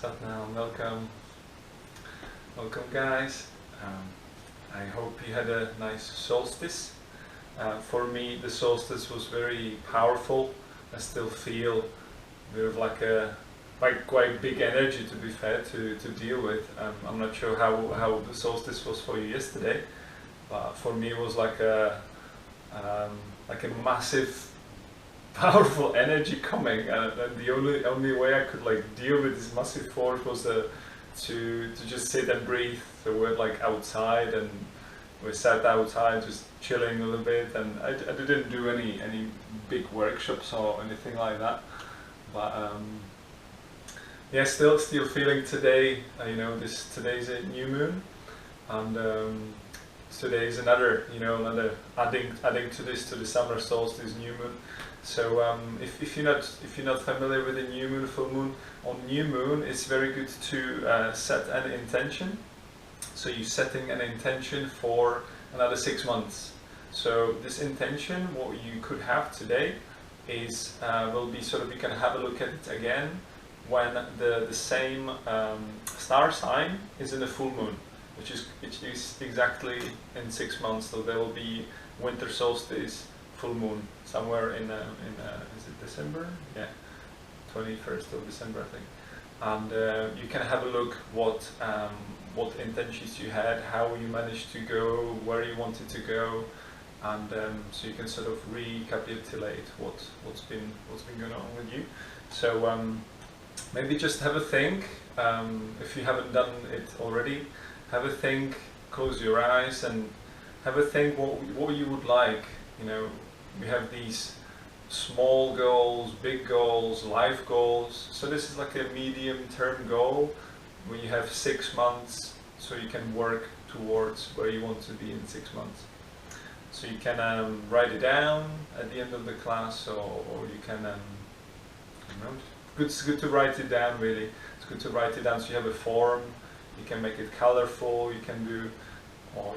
Satnam, welcome. Welcome guys. I hope you had a nice solstice. For me the solstice was very powerful. I still feel we have like a quite big energy, to be fair, to deal with. I'm not sure how the solstice was for you yesterday, but for me it was like a massive powerful energy coming, and the only way I could like deal with this massive force was to just sit and breathe. So we're like outside, and we sat outside just chilling a little bit, and I didn't do any big workshops or anything like that, but yeah, still feeling today. Today's a new moon, and today is another adding to the summer solstice, new moon. So if you're not familiar with the new moon, full moon, on new moon it's very good to set an intention. So you're setting an intention for another 6 months. So this intention, what you could have today, is will be sort of, you can have a look at it again when the same star sign is in the full moon, which is exactly in 6 months. So there will be winter solstice, full moon somewhere in is it December? Yeah, 21st of December, I think. And you can have a look what intentions you had, how you managed to go, where you wanted to go, and so you can sort of recapitulate what's been going on with you. So maybe just have a think. If you haven't done it already, have a think. Close your eyes and have a think what you would like. We have these small goals, big goals, life goals. So this is like a medium-term goal where you have 6 months, so you can work towards where you want to be in 6 months. So you can write it down at the end of the class, or you can, it's good to write it down, really. It's good to write it down so you have a form. You can make it colorful, you can do, or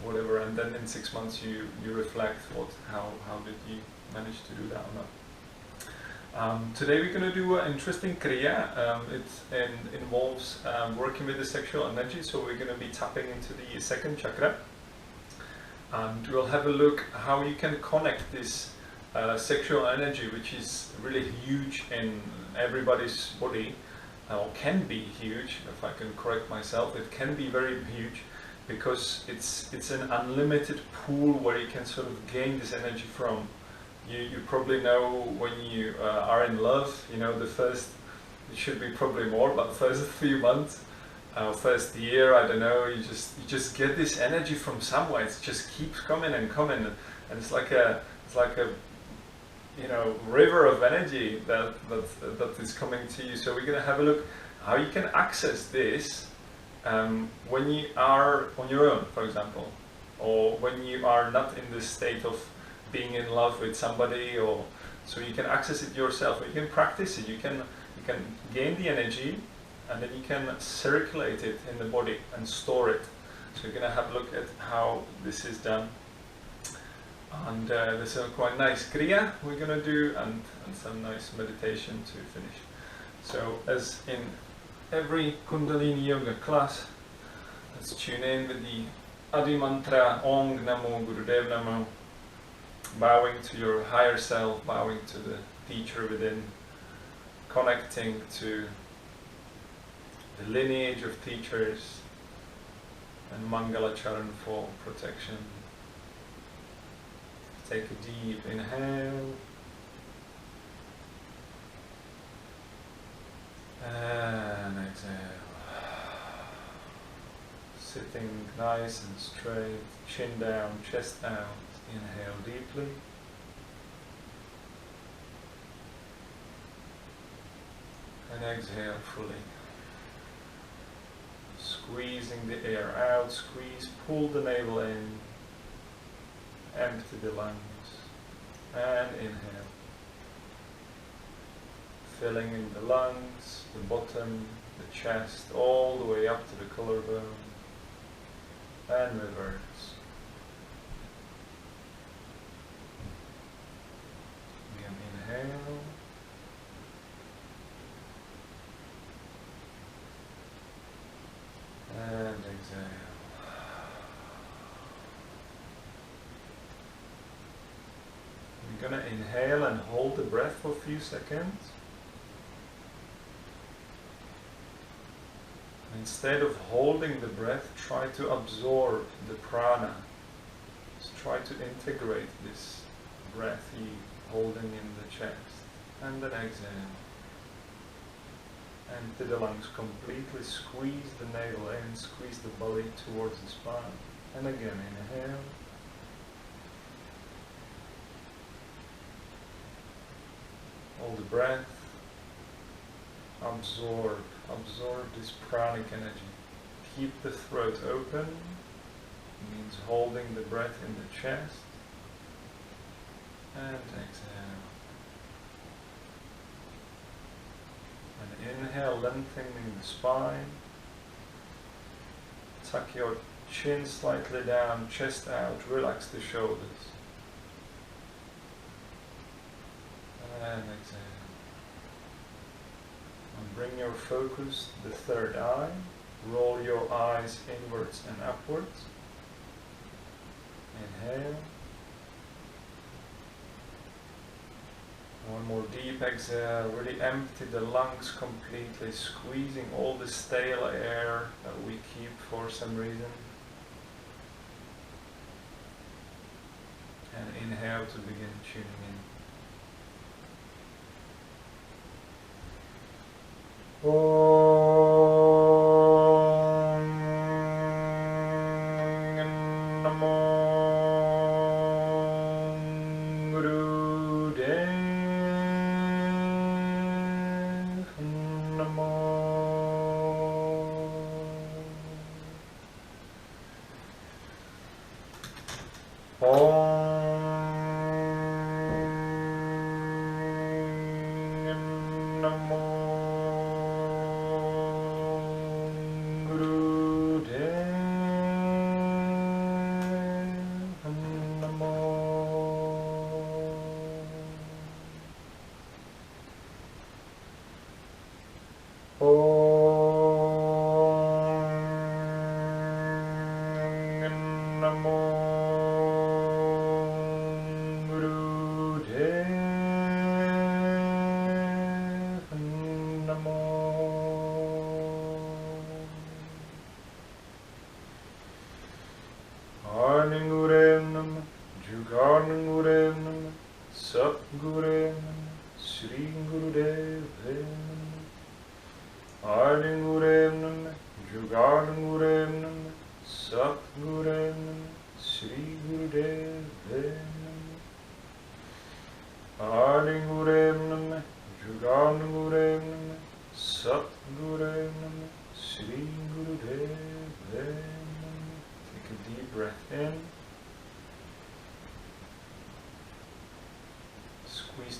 whatever, and then in 6 months you reflect how did you manage to do that or not. Today we're going to do an interesting Kriya. It involves working with the sexual energy, so we're going to be tapping into the second chakra, and we'll have a look how you can connect this sexual energy, which is really huge in everybody's body, or can be huge, if I can correct myself. It can be very huge, because it's an unlimited pool where you can sort of gain this energy from. You probably know when you are in love, the first, it should be probably more, but first few months, first year, I don't know, you just get this energy from somewhere. It just keeps coming and coming, and it's like a river of energy that is coming to you. So we're going to have a look how you can access this when you are on your own, for example, or when you are not in this state of being in love with somebody, or so you can access it yourself. You can practice it. You can gain the energy, and then you can circulate it in the body and store it. So you're going to have a look at how this is done. And there's a quite nice Kriya we're going to do, and some nice meditation to finish. So as in every Kundalini Yoga class, let's tune in with the Adi Mantra, Ong Namo Gurudev Namo, bowing to your higher self, bowing to the teacher within, connecting to the lineage of teachers, and Mangala Charan for protection. Take a deep inhale, and exhale. Sitting nice and straight, chin down, chest out. Inhale deeply. And exhale fully. Squeezing the air out, squeeze, pull the navel in, empty the lungs, and inhale. Filling in the lungs, the bottom, the chest, all the way up to the collarbone, and reverse. Again, inhale. You're gonna inhale and hold the breath for a few seconds. Instead of holding the breath, try to absorb the prana. Just try to integrate this breath you holding in the chest. And then exhale. Empty the lungs completely, squeeze the navel in, squeeze the belly towards the spine. And again, inhale. Hold the breath. Absorb this pranic energy. Keep the throat open. It means holding the breath in the chest. And exhale. And inhale, lengthening the spine. Tuck your chin slightly down, chest out, relax the shoulders. And exhale. And bring your focus to the third eye. Roll your eyes inwards and upwards. Inhale. One more deep exhale. Really empty the lungs completely, squeezing all the stale air that we keep for some reason. And inhale to begin tuning in.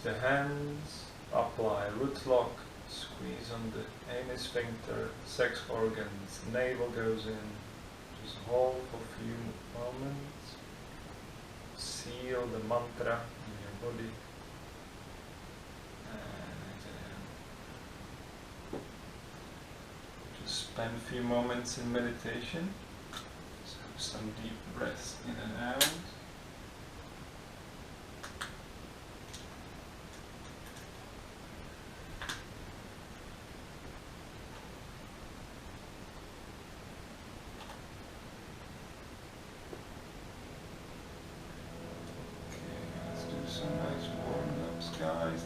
The hands, apply root lock, squeeze on the anus sphincter, sex organs, navel goes in, just hold for a few moments, seal the mantra in your body, and exhale. Just spend a few moments in meditation, so some deep breaths in and out.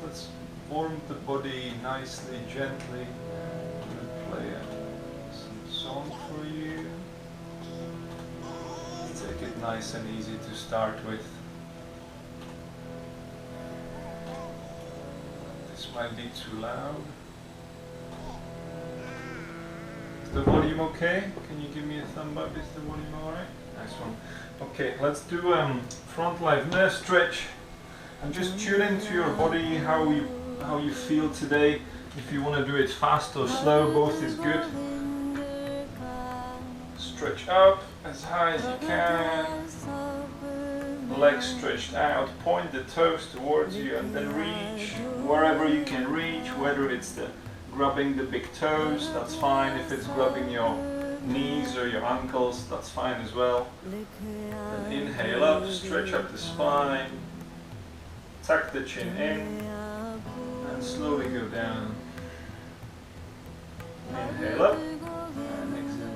Let's warm the body nicely, gently. I'm going to play some song for you. Take it nice and easy to start with. This might be too loud. Is the volume okay? Can you give me a thumb up? Is the volume alright? Nice one. Okay, let's do front leg nerve stretch. And just tune into your body, how you feel today. If you want to do it fast or slow, both is good. Stretch up as high as you can. Legs stretched out. Point the toes towards you and then reach wherever you can reach. Whether it's grabbing the big toes, that's fine. If it's grabbing your knees or your ankles, that's fine as well. Then inhale up, stretch up the spine. tuck the chin in and slowly go down. Inhale up and exhale.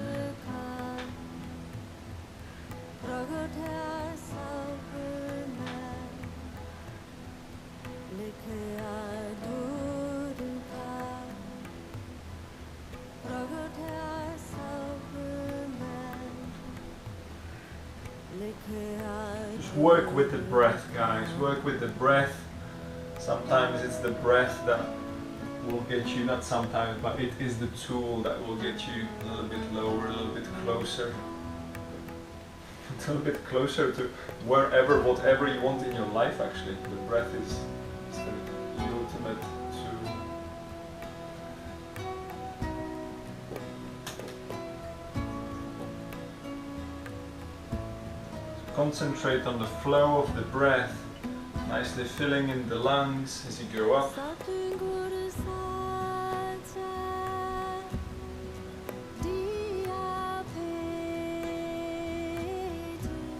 Just work with the breath, guys. Work with the breath. Sometimes it's the breath that will get you, not sometimes, but it is the tool that will get you a little bit lower, a little bit closer. A little bit closer to wherever, whatever you want in your life, actually. The breath is the ultimate tool. Concentrate on the flow of the breath, nicely filling in the lungs as you go up.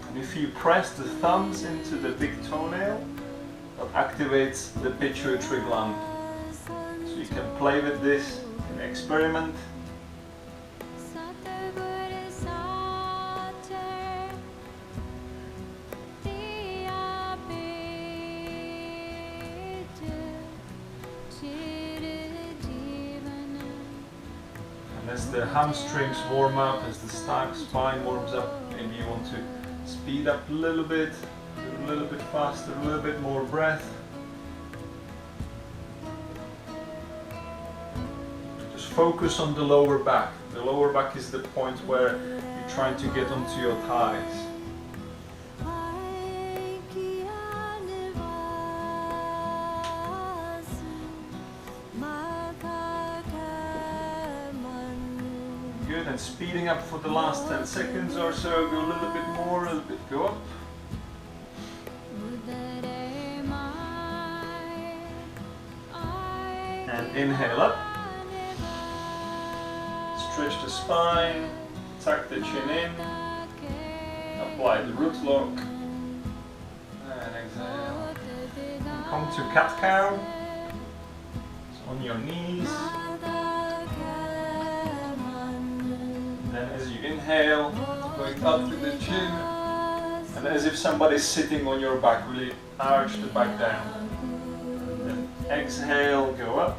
And if you press the thumbs into the big toenail, that activates the pituitary gland. So you can play with this, you can experiment. As the hamstrings warm up, as the spine warms up, maybe you want to speed up a little bit faster, a little bit more breath. Just focus on the lower back. The lower back is the point where you're trying to get onto your thighs. Good, and speeding up for the last 10 seconds or so, go a little bit more, a little bit, go up. And inhale up. Stretch the spine, tuck the chin in, apply the root lock, and exhale. And come to cat-cow, so on your knees. Then as you inhale, going up to the chin, and as if somebody's sitting on your back, really arch the back down. Then exhale, go up.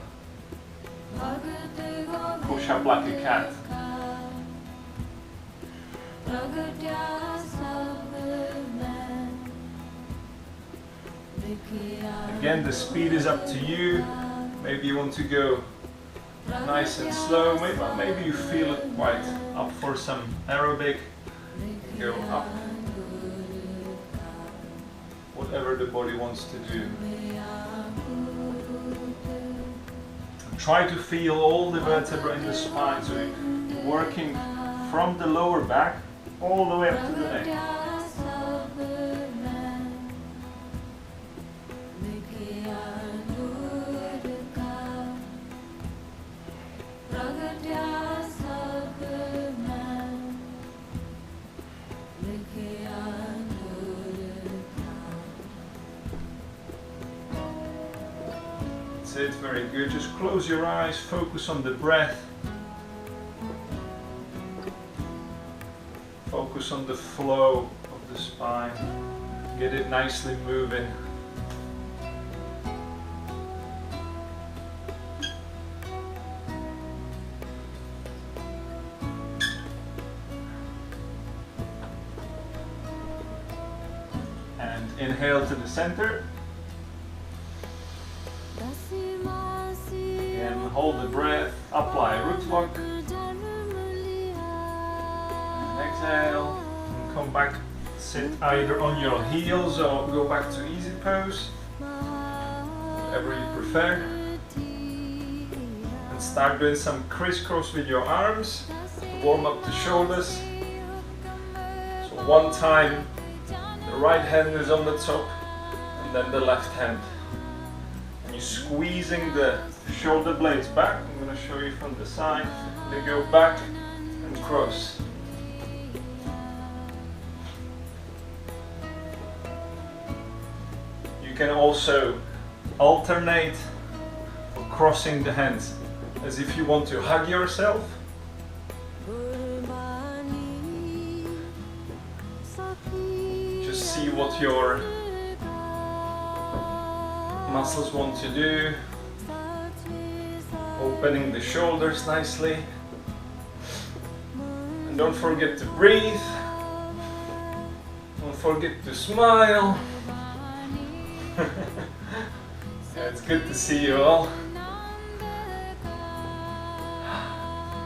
Push up like a cat. Again, the speed is up to you. Maybe you want to go nice and slow, maybe you feel it quite up for some aerobic, go up, whatever the body wants to do. Try to feel all the vertebrae in the spine, so you're working from the lower back all the way up to the neck. That's it, very good. Just close your eyes, focus on the breath. Focus on the flow of the spine. Get it nicely moving. And inhale to the center. And hold the breath, apply a root lock. And exhale. And come back, sit either on your heels or go back to easy pose. Whatever you prefer. And start doing some crisscross with your arms to warm up the shoulders. So one time the right hand is on the top and then the left hand. And you're squeezing the shoulder blades back. I'm going to show you from the side. They go back and cross. You You can also alternate or crossing the hands as if you want to hug yourself. Just see what your muscles want to do. Opening the shoulders nicely. And don't forget to breathe. Don't forget to smile. It's good to see you all.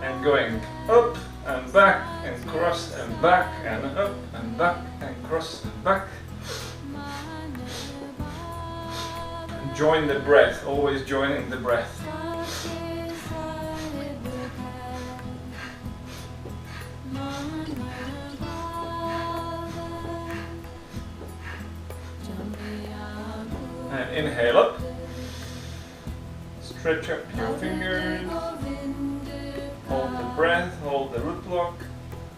And going up and back and cross and back and up and back and cross and back. And join the breath, always joining the breath. And inhale up. Stretch up your fingers. Hold the breath, hold the root block.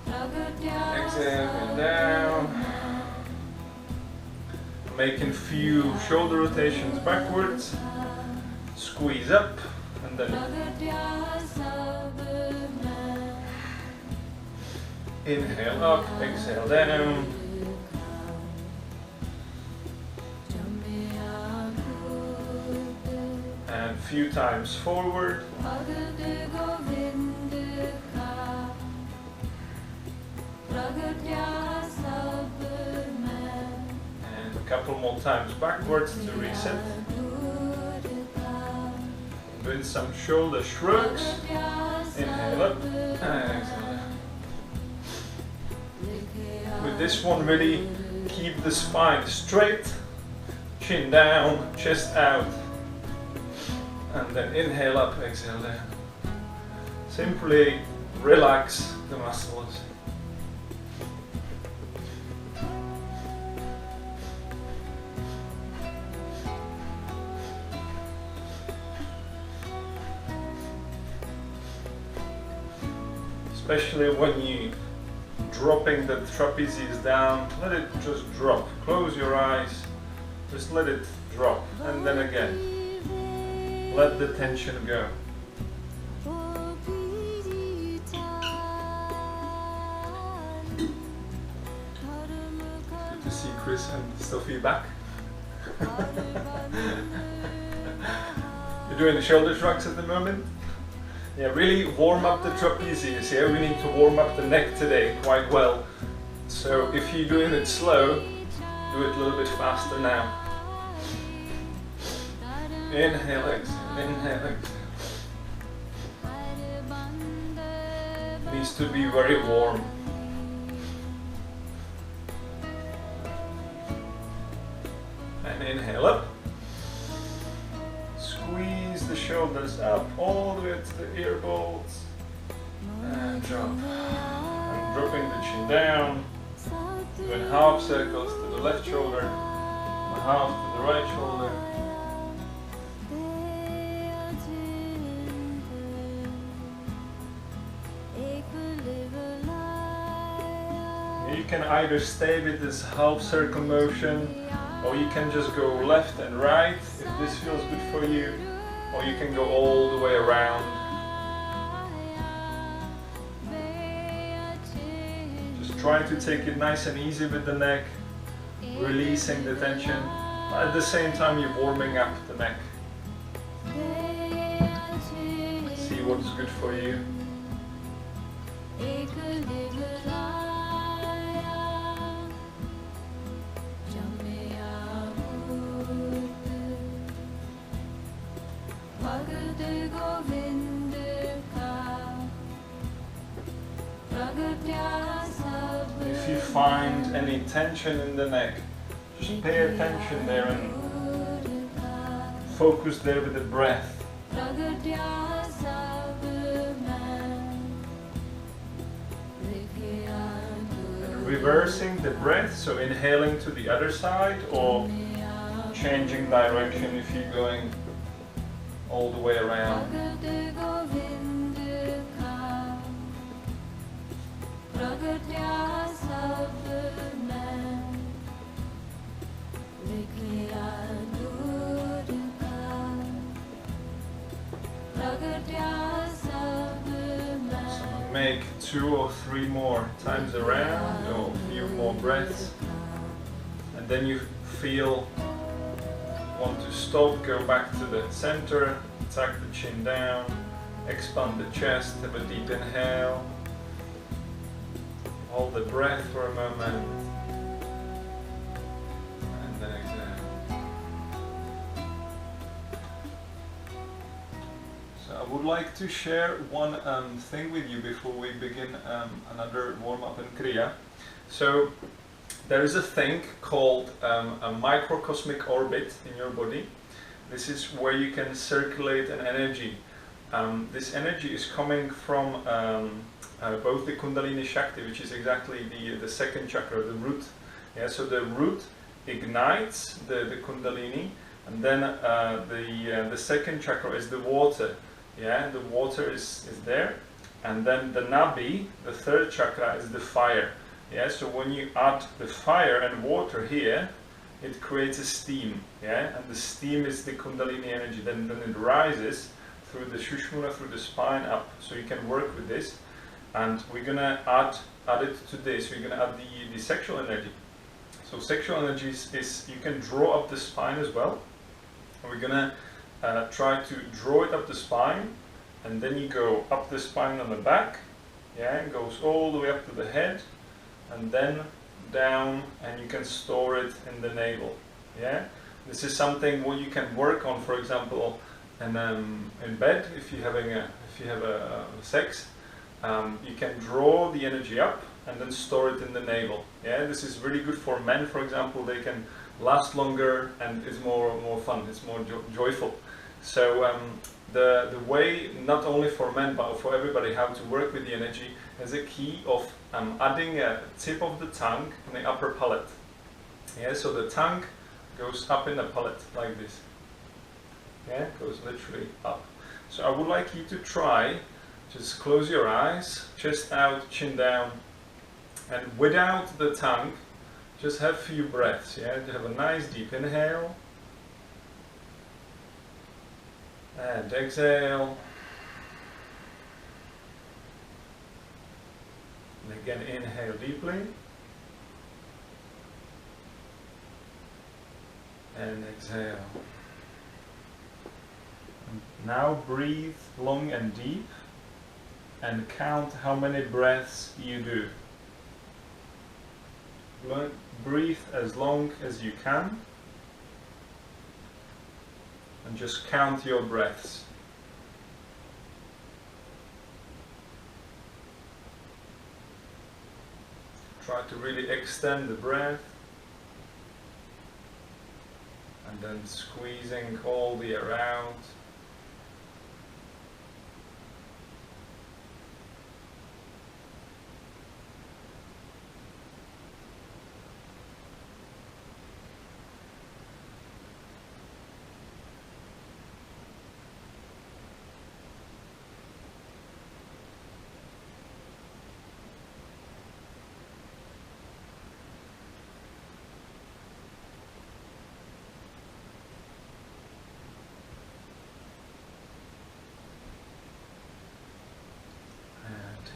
Exhale and down. Making few shoulder rotations backwards. Squeeze up and then inhale up, exhale down. And a few times forward. And a couple more times backwards to reset. Doing some shoulder shrugs. Inhale up and exhale. With this one, really keep the spine straight, chin down, chest out. And then inhale up, exhale down. Simply relax the muscles. Especially when you dropping the trapezius down, let it just drop. Close your eyes, just let it drop, and then again. Let the tension go. Good to see Chris and Sophie back. You're doing the shoulder shrugs at the moment? Yeah, really warm up the trapezius. Yeah, we need to warm up the neck today quite well. So if you're doing it slow, do it a little bit faster now. Inhale, exhale, inhale, exhale. Needs to be very warm. And inhale up. Squeeze the shoulders up all the way to the ear bolts. And drop. And dropping the chin down. Doing half circles to the left shoulder. And half to the right shoulder. You can either stay with this half circle motion, or you can just go left and right if this feels good for you, or you can go all the way around. Just try to take it nice and easy with the neck, releasing the tension. At the same time you're warming up the neck. See what's good for you. If you find any tension in the neck, just pay attention there and focus there with the breath. And reversing the breath, so inhaling to the other side or changing direction if you're going all the way around. 2 or 3 more times around, or a few more breaths. And then you want to stop, go back to the center, tuck the chin down, expand the chest, have a deep inhale. Hold the breath for a moment. And then exhale. So I would like to share one thing with you before we begin another warm-up in Kriya. So there is a thing called a microcosmic orbit in your body. This is where you can circulate an energy. This energy is coming from both the Kundalini Shakti, which is exactly the second chakra, the root. Yeah, so the root ignites the Kundalini, and then the second chakra is the water. Yeah, the water is there, and then the Nabi, the third chakra, is the fire. Yeah, so when you add the fire and water here, it creates a steam. Yeah, and the steam is the Kundalini energy. Then it rises through the Shushmana, through the spine up. So you can work with this, and we're gonna add it to this. We're gonna add the sexual energy. So sexual energy is you can draw up the spine as well. And we're gonna try to draw it up the spine, and then you go up the spine on the back. Yeah, it goes all the way up to the head, and then down, and you can store it in the navel. Yeah, this is something what you can work on, for example, in bed if you have a sex. You can draw the energy up and then store it in the navel. Yeah, this is really good for men, for example. They can last longer, and it's more fun. It's more joyful. So the way, not only for men but for everybody, how to work with the energy is a key of adding a tip of the tongue in the upper palate. Yeah, so the tongue goes up in the palate like this. Yeah, it goes literally up. So I would like you to try, just close your eyes, chest out, chin down, and without the tongue, just have a few breaths. Yeah, to have a nice deep inhale. And exhale. And again, inhale deeply. And exhale. And now breathe long and deep, and count how many breaths you do. Breathe as long as you can, and just count your breaths. Try to really extend the breath, and then squeezing all the air out.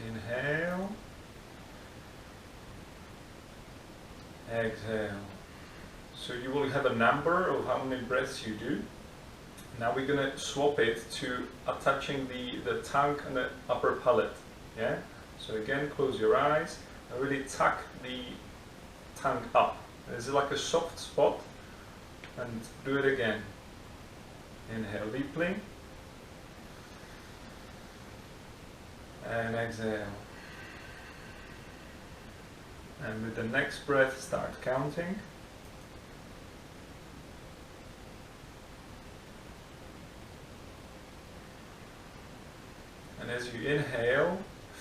Inhale, exhale. So you will have a number of how many breaths you do. Now we're going to swap it to touching the tongue and the upper palate. Yeah. So again, close your eyes and really tuck the tongue up. This is like a soft spot, and do it again. Inhale deeply. And exhale. And with the next breath, start counting. And as you inhale,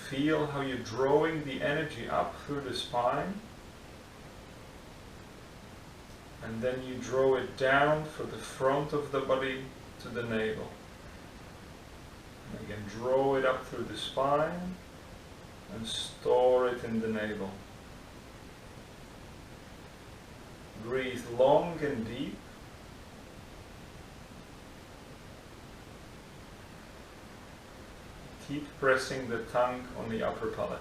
feel how you're drawing the energy up through the spine. And then you draw it down from the front of the body to the navel. Again, draw it up through the spine and store it in the navel. Breathe long and deep. Keep pressing the tongue on the upper palate.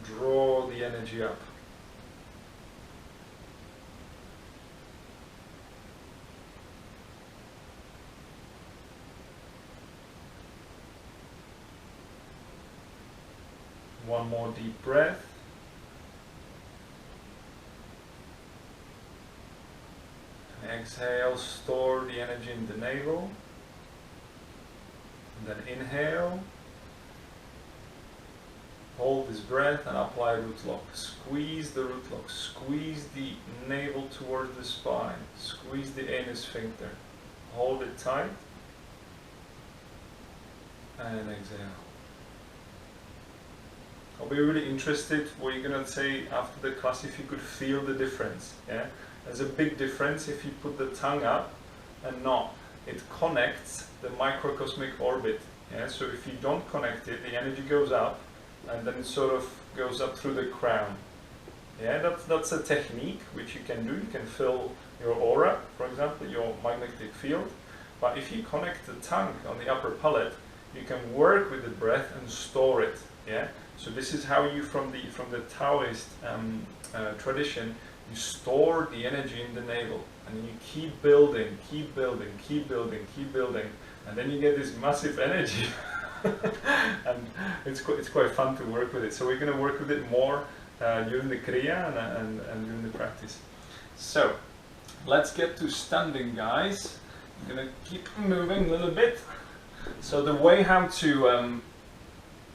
Draw the energy up. One more deep breath. And exhale, store the energy in the navel. And then inhale. Hold this breath and apply root lock. Squeeze the root lock. Squeeze the navel towards the spine. Squeeze the anus sphincter. Hold it tight. And exhale. I'll be really interested what you're going to say after the class, if you could feel the difference. Yeah, there's a big difference if you put the tongue up and not. It connects the microcosmic orbit. Yeah, so if you don't connect it, the energy goes up and then it sort of goes up through the crown. Yeah, that's a technique which you can do. You can fill your aura, for example, your magnetic field. But if you connect the tongue on the upper palate, you can work with the breath and store it. Yeah. So this is how you, from the Taoist tradition, you store the energy in the navel, and then you keep building, keep building, keep building, keep building, and then you get this massive energy, and it's quite fun to work with it. So we're going to work with it more during the Kriya and during the practice. So let's get to standing, guys. I'm going to keep moving a little bit. So the way how to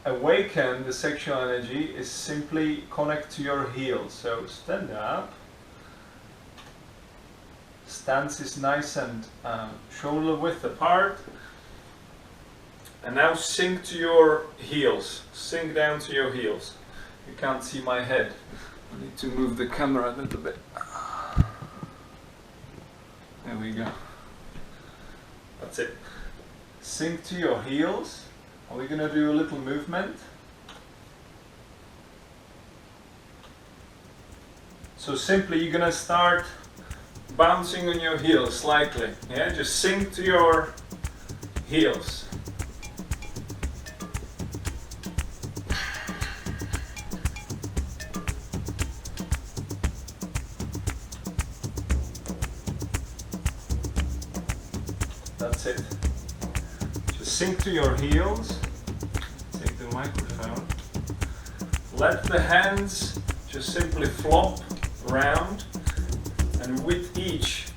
awaken the sexual energy is simply connect to your heels. So stand up. Stance is nice and shoulder width apart. And now sink to your heels. Sink down to your heels. You can't see my head. I need to move the camera a little bit. There we go. That's it. Sink to your heels. Are we going to do a little movement? So simply you're going to start bouncing on your heels slightly. Yeah, just sink to your heels. That's it. Sink to your heels. Take the microphone. Let the hands just simply flop around, and with each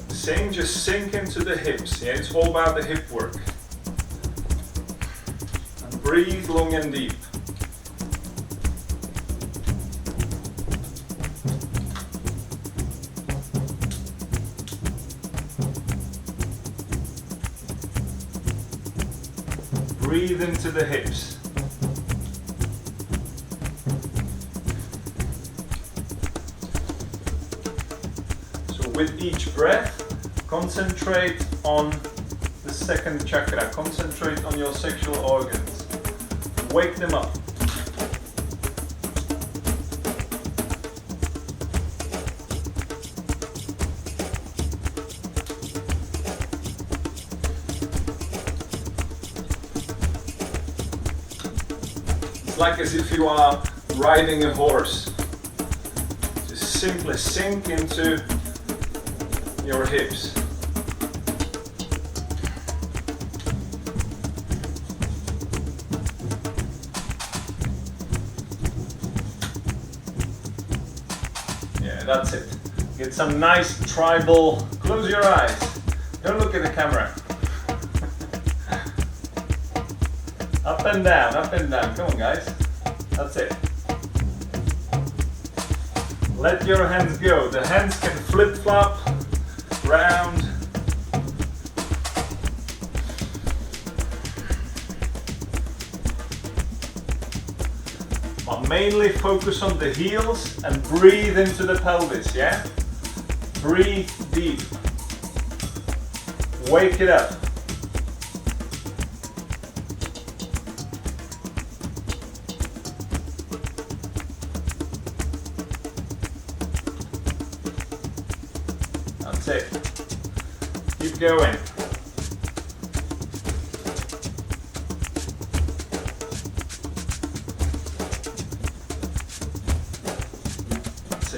sing, just sink into the hips. Yeah, it's all about the hip work. And breathe long and deep. Breathe into the hips. So with each breath, concentrate on the second chakra. Concentrate on your sexual organs. Wake them up. Like as if you are riding a horse. Just simply sink into your hips. Yeah, that's it. Get some nice tribal. Close your eyes. Don't look at the camera. Up and down, up and down. Come on, guys. That's it. Let your hands go. The hands can flip-flop, round. But mainly focus on the heels and breathe into the pelvis, yeah? Breathe deep. Wake it up. That's it. Keep going.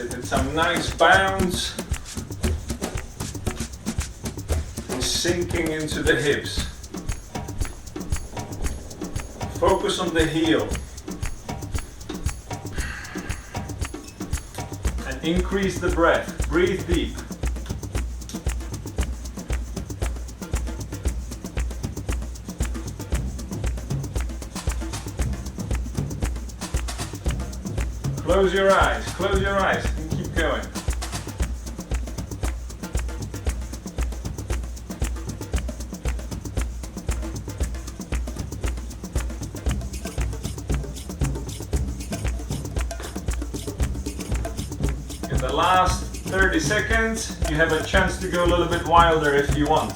it with some nice bounce. And sinking into the hips. Focus on the heel. And increase the breath. Breathe deep. Close your eyes, and keep going. In the last 30 seconds, you have a chance to go a little bit wilder if you want.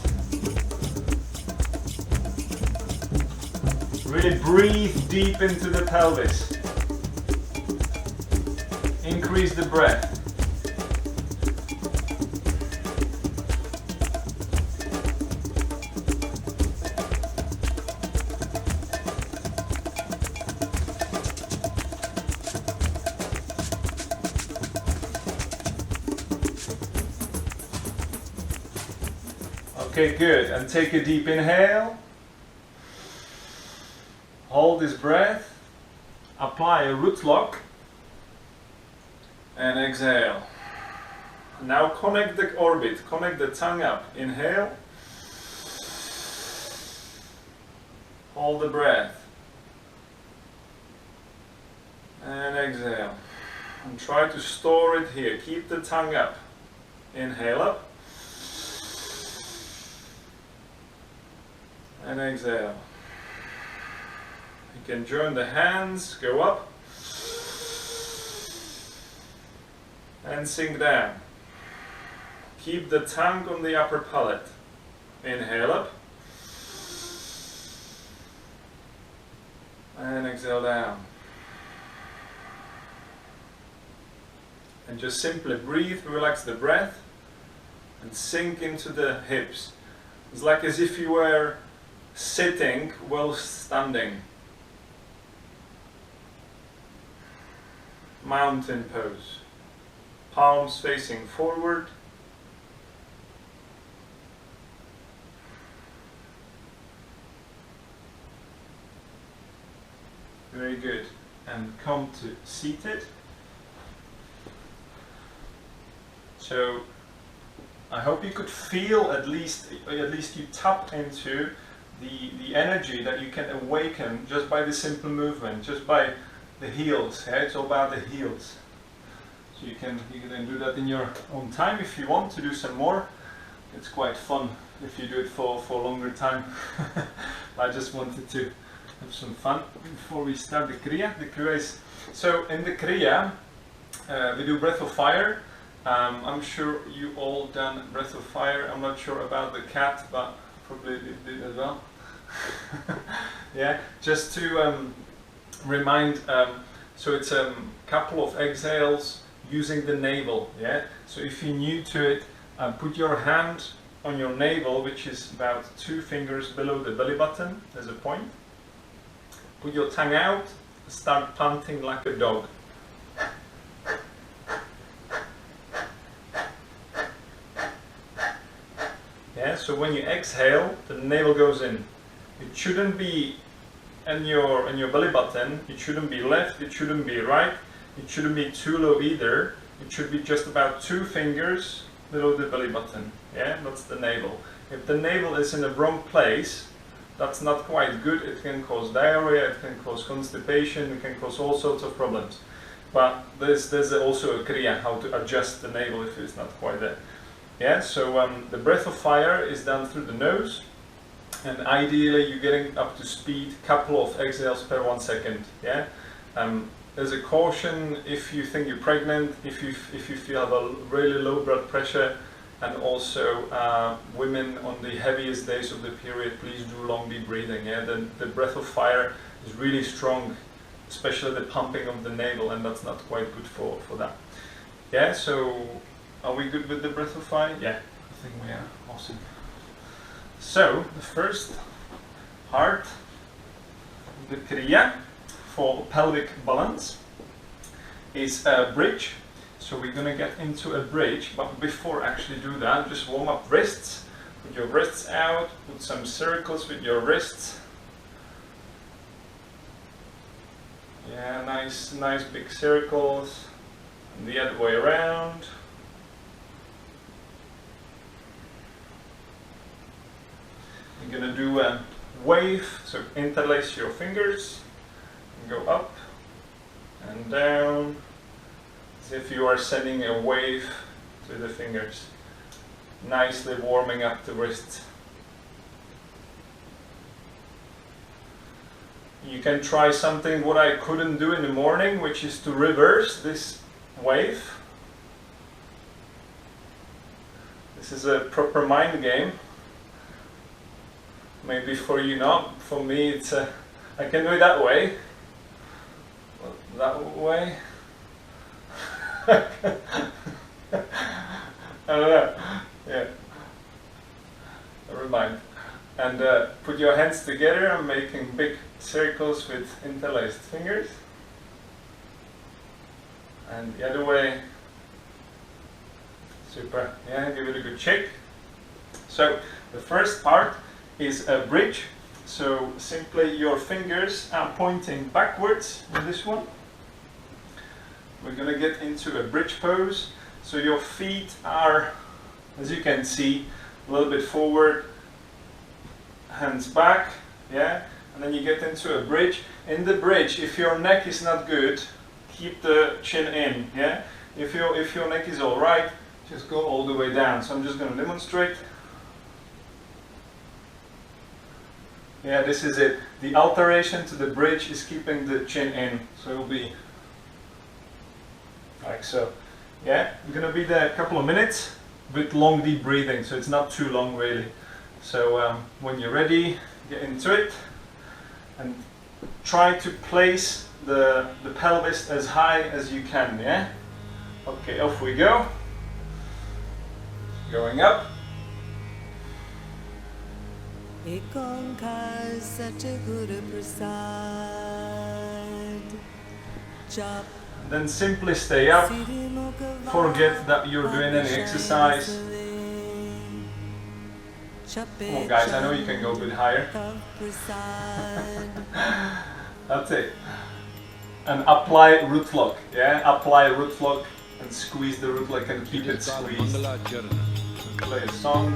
Really breathe deep into the pelvis. Increase the breath. Okay, good. And take a deep inhale. Hold this breath. Apply a root lock. And exhale. Now connect the orbit, connect the tongue up. Inhale. Hold the breath. And exhale. And try to store it here. Keep the tongue up. Inhale up. And exhale. You can join the hands, go up. And sink down. Keep the tongue on the upper palate. Inhale up. And exhale down. And just simply breathe, relax the breath, and sink into the hips. It's like as if you were sitting while standing. Mountain pose. Palms facing forward. Very good. And come to seated. So I hope you could feel at least you tap into the energy that you can awaken just by the simple movement, just by the heels. Yeah? It's all about the heels. So you can then do that in your own time if you want to do some more. It's quite fun if you do it for a longer time. I just wanted to have some fun before we start the Kriya. The Kriya is, so in the Kriya we do breath of fire. I'm sure you all done breath of fire. I'm not sure about the cat, but probably did as well. Yeah, just to remind, so it's a couple of exhales using the navel. Yeah, so if you're new to it, put your hand on your navel, which is about 2 fingers below the belly button. There's a point. Put your tongue out, start panting like a dog. Yeah, so when you exhale, the navel goes in. It shouldn't be in your belly button. It shouldn't be left. It shouldn't be right. It shouldn't be too low either. It should be just about 2 fingers below the belly button. Yeah, that's the navel. If the navel is in the wrong place, that's not quite good. It can cause diarrhea. It can cause constipation. It can cause all sorts of problems. But there's also a Kriya how to adjust the navel if it's not quite there. Yeah, so the breath of fire is done through the nose, and ideally you're getting up to speed, couple of exhales per 1 second. Yeah, there's a caution if you think you're pregnant, if you feel have a really low blood pressure, and also women on the heaviest days of the period, please do long deep breathing. Yeah, the breath of fire is really strong, especially the pumping of the navel, and that's not quite good for that. Yeah, so. Are we good with the breath of fire? Yeah, I think we are. Awesome. So, the first part of the Kriya for pelvic balance is a bridge. So we're gonna get into a bridge, but before actually do that, just warm up wrists. Put your wrists out, put some circles with your wrists. Yeah, nice big circles. And the other way around. You're gonna do a wave, so interlace your fingers, and go up and down, as if you are sending a wave to the fingers, nicely warming up the wrists. You can try something what I couldn't do in the morning, which is to reverse this wave. This is a proper mind game. Maybe for you not. For me, it's I can do it that way. That way. I don't know. Yeah. Never mind. And put your hands together. I'm making big circles with interlaced fingers. And the other way. Super. Yeah, give it a good shake. So the first part is a bridge. So simply your fingers are pointing backwards in this one. We're going to get into a bridge pose. So your feet are, as you can see, a little bit forward, hands back, yeah, and then you get into a bridge. In the bridge, if your neck is not good, keep the chin in, yeah. If your neck is all right, just go all the way down. So I'm just going to demonstrate. Yeah, this is it. The alteration to the bridge is keeping the chin in, so it'll be like so. Yeah, you're gonna be there a couple of minutes with long deep breathing, so it's not too long really. So when you're ready, get into it and try to place the pelvis as high as you can, yeah? Okay, off we go. Going up. एक ओंकार सतगुरु प्रसाद जाप Then simply stay up. Forget that you're doing any exercise. Come on guys, I know you can go a bit higher. That's it. And apply root lock, yeah? Apply root lock and squeeze the root lock and keep it squeezed. Mangala, Charan. Play a song.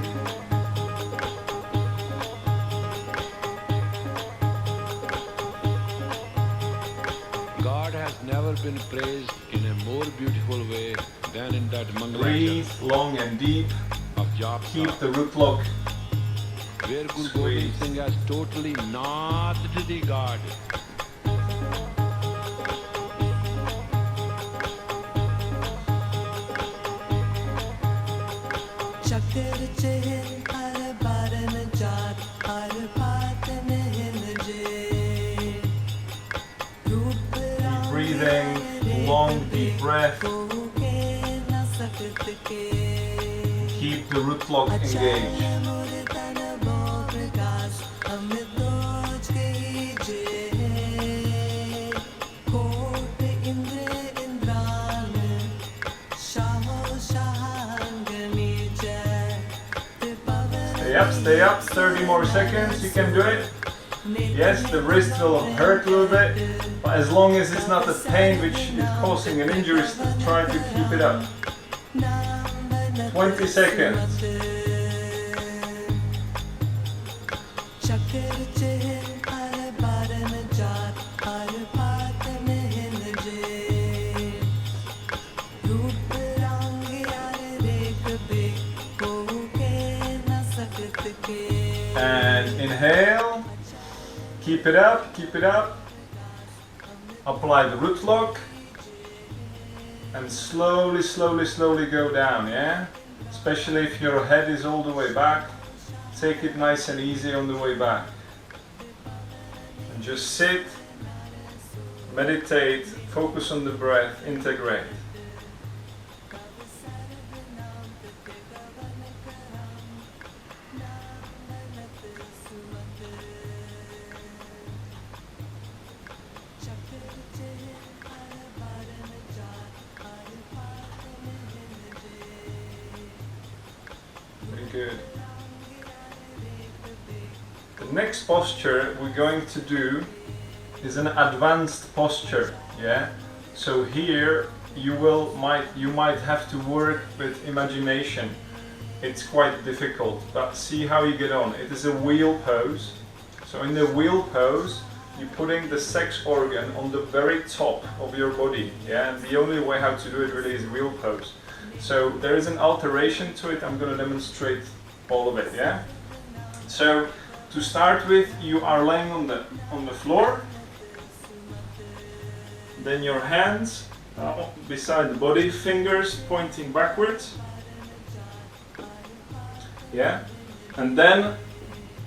God has never been praised in a more beautiful way than in that Mangala Breathe Charan long and deep. of Jaap, Keep the root lock. where Guru Gobind Singh has totally not the God. चक्र चहल हर बारन जात हर बात नहन जे रूप Breathing, long deep breath. को के न सकत के Keep the root lock engaged. मुर्तन बो प्रकाश हम दोज के जे कोट इंद्र इंद्रान शाहो शाहांगनी जय Stay up, 30 more seconds, you can do it. Yes, the wrist will hurt a little bit, but as long as it's not a pain which is causing an injury, try to keep it up. 20 seconds. चक्र चहल हर बारन जात हर बात नहन जे रूप रंग यार देख बे को के न सकत के And inhale. Keep it up, keep it up. Apply the root lock. And slowly, slowly, slowly go down, yeah? Especially if your head is all the way back. Take it nice and easy on the way back. And just sit, meditate, focus on the breath, integrate. good. The next posture we're going to do is an advanced posture, yeah? So here you might have to work with imagination. It's quite difficult, but see how you get on. It is a wheel pose. So in the wheel pose, you're putting the sex organ on the very top of your body, yeah? And the only way how to do it really is wheel pose. So there is an alteration to it. I'm going to demonstrate all of it, yeah? So to start with, you are laying on the floor. Then your hands beside the body, fingers pointing backwards. Yeah? And then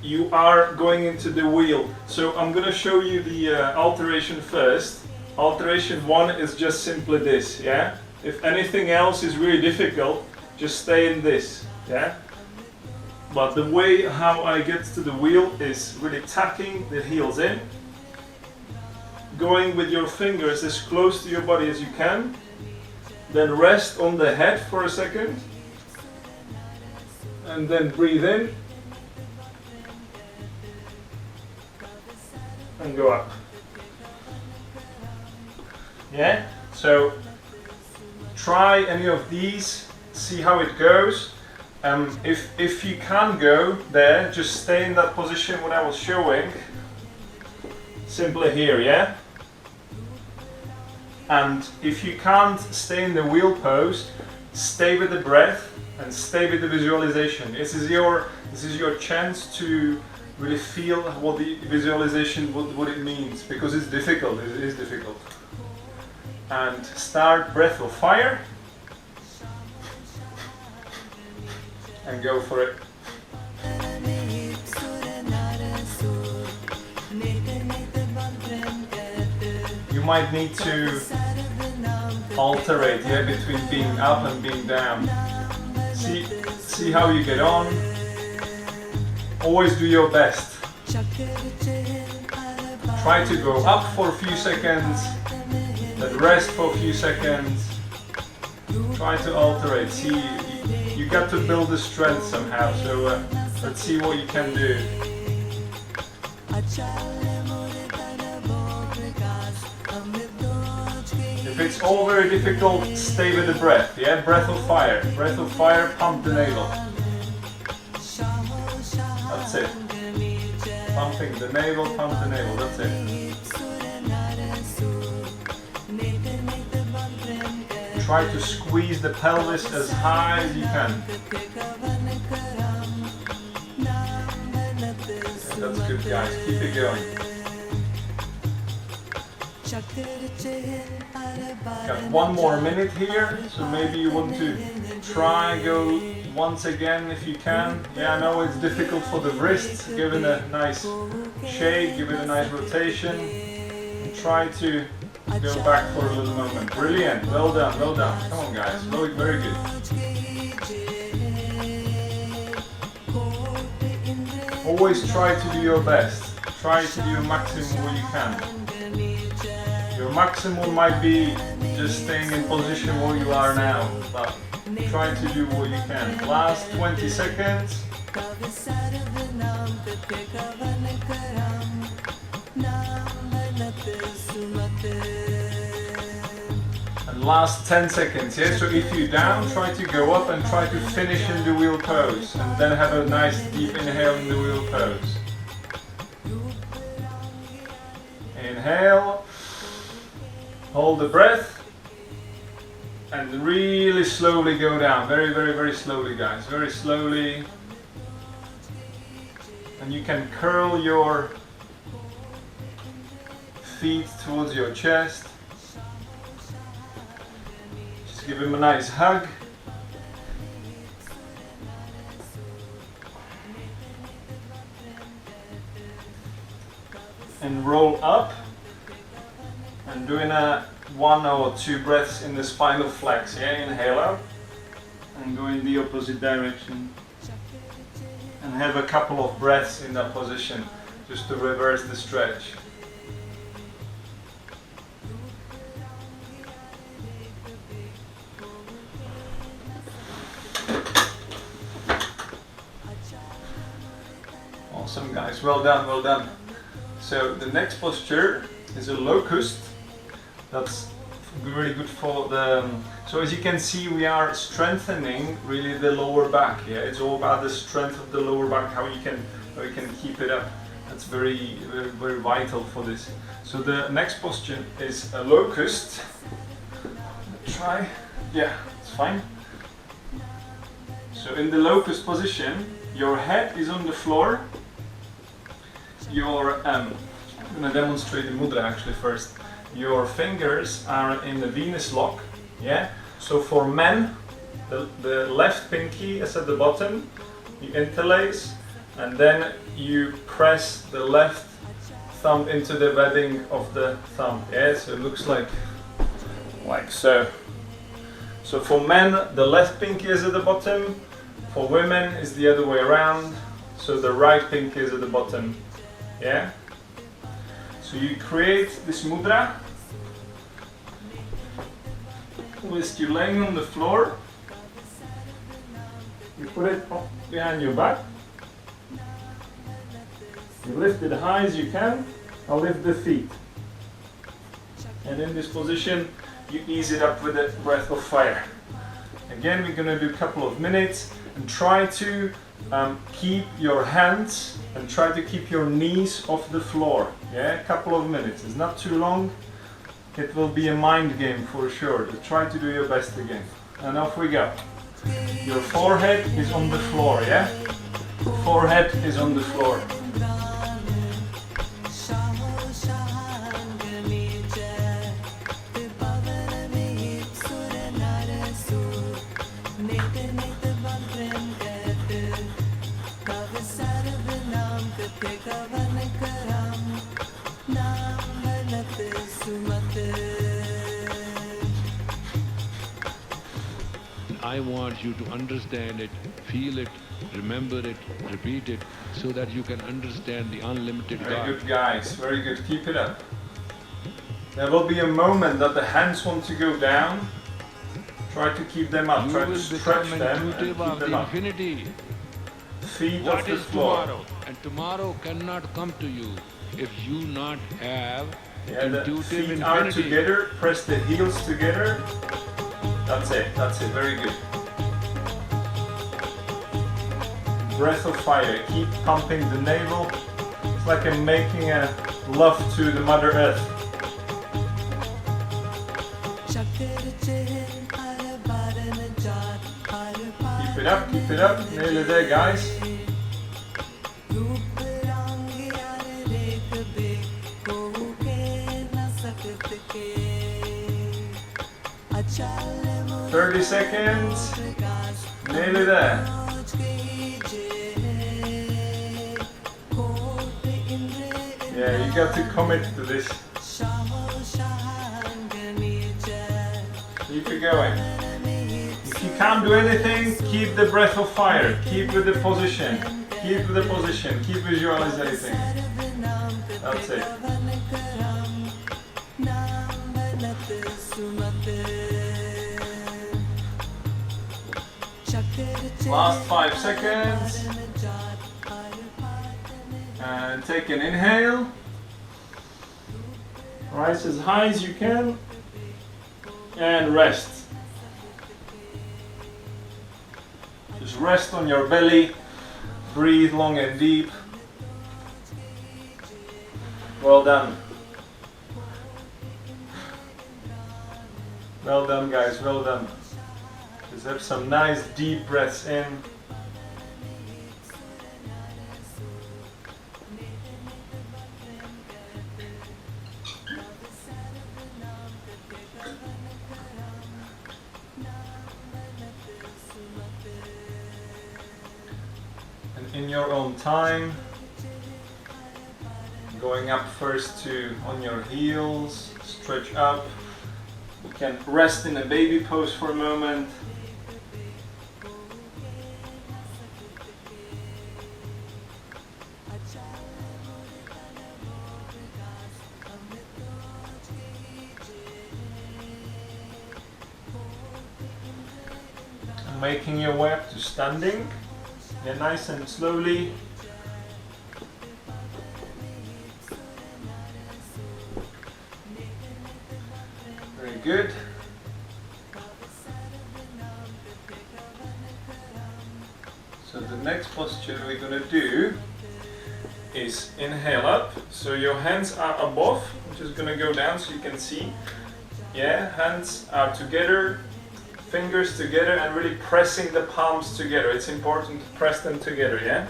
you are going into the wheel. So I'm going to show you the alteration first. Alteration 1 is just simply this, yeah? If anything else is really difficult, just stay in this, yeah? But the way how I get to the wheel is really tucking the heels in, going with your fingers as close to your body as you can, then rest on the head for a second, and then breathe in, and go up. Yeah? So try any of these, see how it goes. If you can't go there, just stay in that position what I was showing. Simply here, yeah? And if you can't stay in the wheel pose, stay with the breath and stay with the visualization. This is your chance to really feel what the visualization, what it means, because it's difficult, it is difficult. And start breath of fire and go for it. You might need to alternate, yeah, between being up and being down. See how you get on. Always do your best. Try to go up for a few seconds, then rest for a few seconds. Try to alternate. See, you got to build the strength somehow. So let's see what you can do. If it's all very difficult, stay with the breath. Yeah, breath of fire. Breath of fire, pump the navel. That's it. Pumping the navel, pump the navel. That's it. Try to squeeze the pelvis as high as you can. Yeah, that's good, guys. Keep it going. Got 1 more minute here, so maybe you want to try go once again if you can. Yeah, I know it's difficult for the wrists. Give it a nice shake, give it a nice rotation, and try to go back for a little moment. Brilliant, well done, well done. Come on, guys, very, very good. Always try to do your best. Try to do your maximum what you can. Your maximum might be just staying in position where you are now, but try to do what you can. Last 20 seconds. And last 10 seconds, yeah? So if you're down, try to go up and try to finish in the wheel pose. And then have a nice deep inhale in the wheel pose. Inhale. Hold the breath and really slowly go down. Very, very, very slowly, guys. Very slowly. And you can curl your feet towards your chest. Just give him a nice hug. And roll up. And doing a 1 or 2 breaths in the spinal flex. Yeah, inhale out and go in the opposite direction. And have a couple of breaths in that position just to reverse the stretch. Awesome guys, well done, well done. So the next posture is a locust. That's really good for the, so as you can see we are strengthening really the lower back. Yeah, it's all about the strength of the lower back, how you can keep it up. That's very vital for this. So the next posture is a locust. Try, yeah, it's fine. So in the locust position, your head is on the floor. Your I'm going to demonstrate the mudra actually first. Your fingers are in the Venus lock. Yeah. So for men, the left pinky is at the bottom. You interlace, and then you press the left thumb into the webbing of the thumb. Yeah. So it looks like so. So for men, the left pinky is at the bottom. For women, it's the other way around. So the right pinky is at the bottom. Yeah. So you create this mudra whilst you're laying on the floor. You put it up behind your back. You lift it high as you can. I'll lift the feet. And in this position, you ease it up with a breath of fire. Again, we're going to do a couple of minutes and try to keep your hands and try to keep your knees off the floor. Yeah, a couple of minutes. It's not too long. It will be a mind game for sure. Just try to do your best again. And off we go. Your forehead is on the floor, yeah? Forehead is on the floor. I want you to understand it, feel it, remember it, repeat it, so that you can understand the unlimited Very God. good guys, very good, keep it up. There will be a moment that the hands want to go down. Try to keep them up, try to stretch them and keep them up. Infinity. Feet What off the is floor. tomorrow? And tomorrow cannot come to you if you not have Yeah, the intuitive feet are infinity. together, press the heels together. That's it, very good. Breath of fire, keep pumping the navel. It's like I'm making a love to the Mother Earth. Keep it up, nearly there guys. "30 seconds, nearly there." Yeah, you got to commit to this. Keep it going. If you can't do anything, keep the breath of fire. Keep with the position. Keep with the position. Keep visualizing. That's it. Last 5 seconds. And take an inhale. Rise as high as you can. And rest. Just rest on your belly. Breathe long and deep. Well done. Well done guys, well done. Just have some nice deep breaths in. And in your own time, going up first to on your heels, stretch up. You can rest in a baby pose for a moment. Making your way up to standing. Yeah, nice and slowly. good. So the next posture we're going to do is inhale up. So your hands are above. I'm just going to go down so you can see. Yeah, hands are together, fingers together, and really pressing the palms together. It's important to press them together, yeah?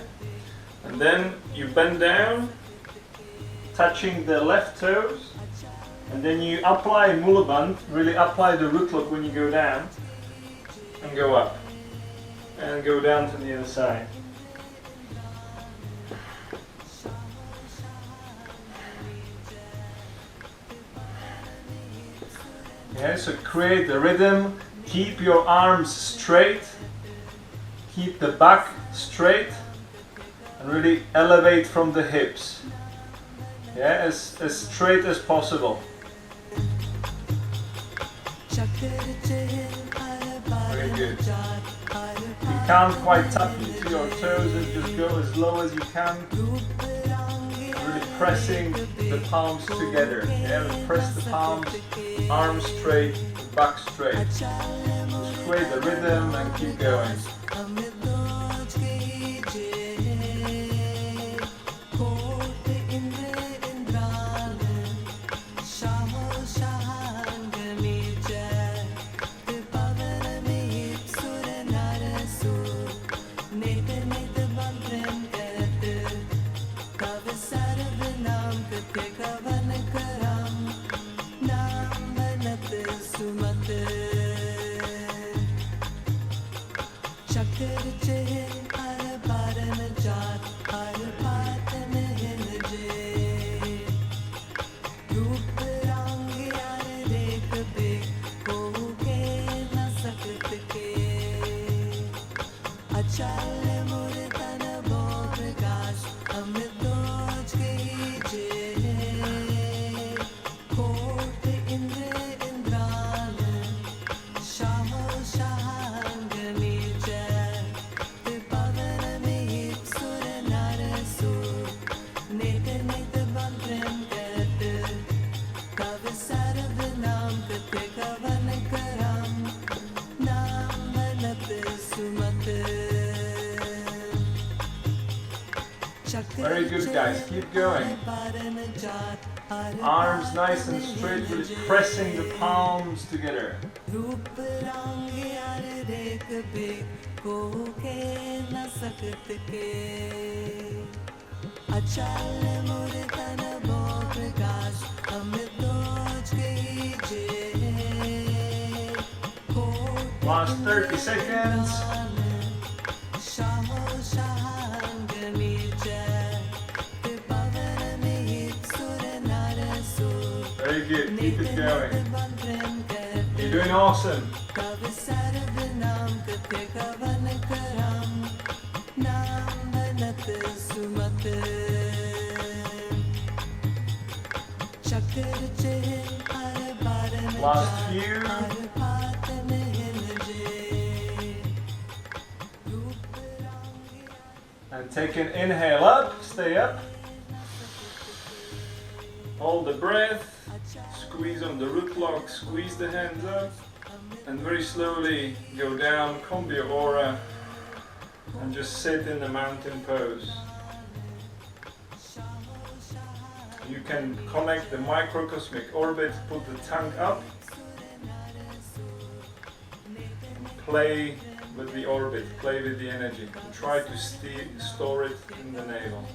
And then you bend down, touching the left toes, and then you apply mulaband, really apply the root lock when you go down, and go up, and go down to the other side. Yeah, so create the rhythm, keep your arms straight, keep the back straight, and really elevate from the hips. Yeah, as straight as possible. Very good. You can't quite tap into your toes and just go as low as you can. Really pressing the palms together. Yeah, press the palms, arms straight, back straight. Just create the rhythm and keep going. Very good, guys, keep going. Arms nice and straight, really pressing the palms together. Last 30 seconds. Very good, keep it going. You're doing awesome. Last few. And take an inhale up, stay up. Hold the breath, squeeze on the root lock, squeeze the hands up, and very slowly go down, comb your aura, and just sit in the mountain pose. You can connect the microcosmic orbit, put the tongue up, and play with the orbit, play with the energy, and try to store it in the navel.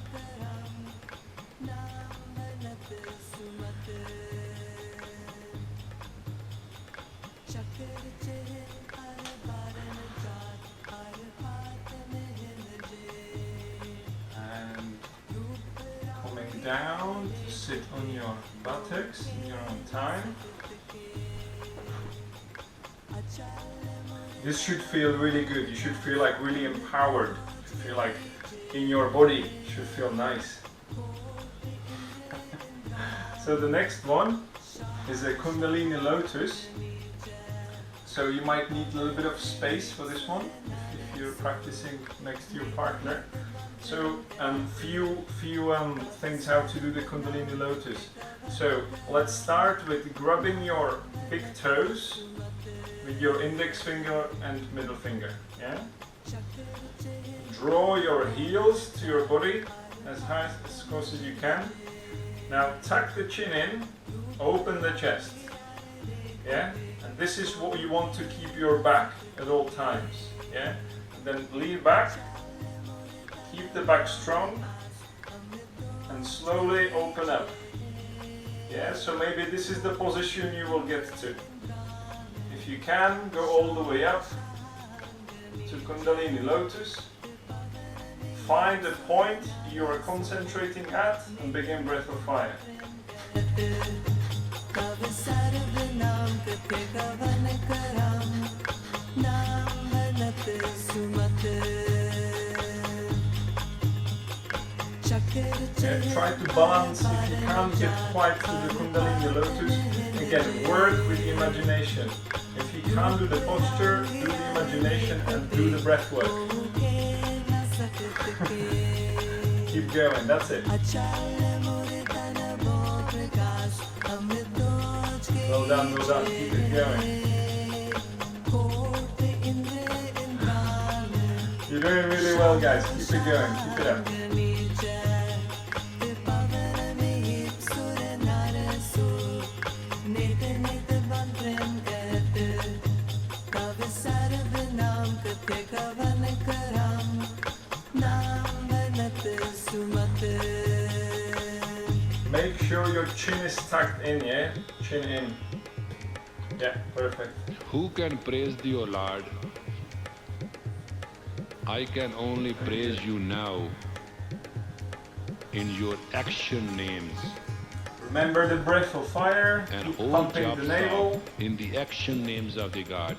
And coming down to sit on your buttocks in your own time. This should feel really good. You should feel like really empowered. You should feel like in your body. You should feel nice. So the next one is a Kundalini Lotus. So you might need a little bit of space for this one. If you're practicing next to your partner. So few things how to do the Kundalini Lotus. So let's start with grabbing your big toes with your index finger and middle finger. Yeah. Draw your heels to your body as high as close as you can. Now tuck the chin in, open the chest. Yeah. And this is what you want to keep your back at all times. Yeah. And then lean back. Keep the back strong and slowly open up. Yeah, so maybe this is the position you will get to. If you can, go all the way up to Kundalini Lotus. Find the point you are concentrating at and begin breath of fire. Yeah, try to balance. If you can't get quite to the Kundalini Lotus, again, work with the imagination. If you can't do the posture, do the imagination and do the breath work. Keep going, that's it. Well done, well done, keep it going. You're doing really well, guys, keep it going, keep it up. Make sure your chin is tucked in, yeah? Chin in. Yeah, perfect. Who can praise thee, O Lord? I can only praise you now in your action names. Remember the breath of fire, And keep old pumping the navel. Jaap in the action names of the God.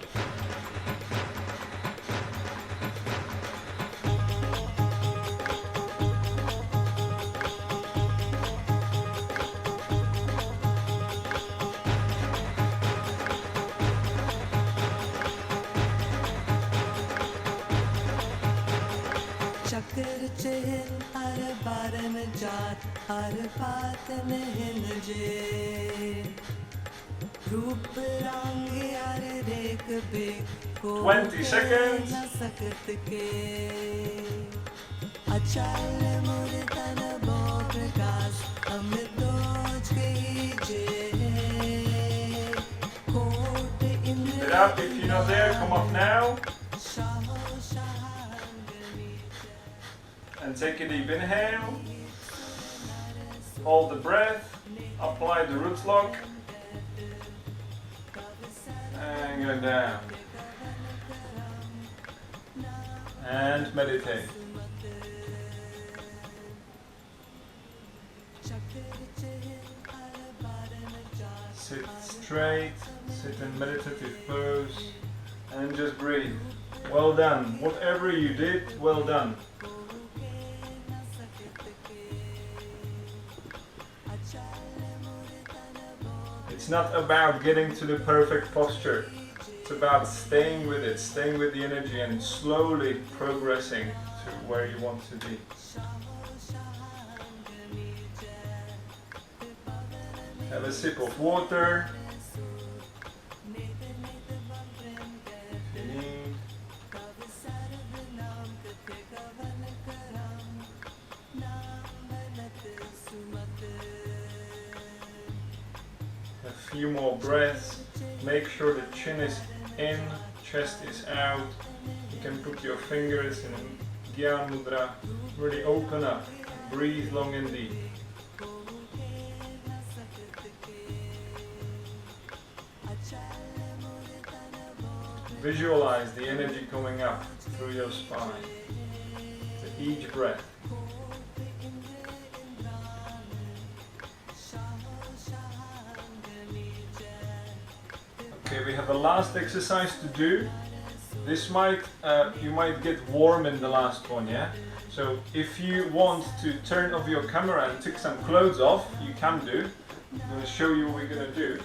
Chakra chehen har baran jaat har baat nahin je Roop rang yar dekh be 20 seconds. na sakat ke Achal mur tan bo prakash hum doj gayi je Koot Get up, if you're not there, come up now. And take a deep inhale. Hold the breath. Apply the root lock. And go down. And meditate. Sit straight, sit in meditative pose, and just breathe. Well done. Whatever you did, well done. It's not about getting to the perfect posture. It's about staying with it, staying with the energy and slowly progressing to where you want to be. Have a sip of water. If you need. A few more breaths. Make sure the chin is in, chest is out. You can put your fingers in a Gyan Mudra. Really open up. Breathe long and deep. Visualize the energy coming up through your spine to each breath. Okay, we have a last exercise to do. This might, you might get warm in the last one, yeah? So if you want to turn off your camera and take some clothes off, you can do. I'm going to show you what we're going to do.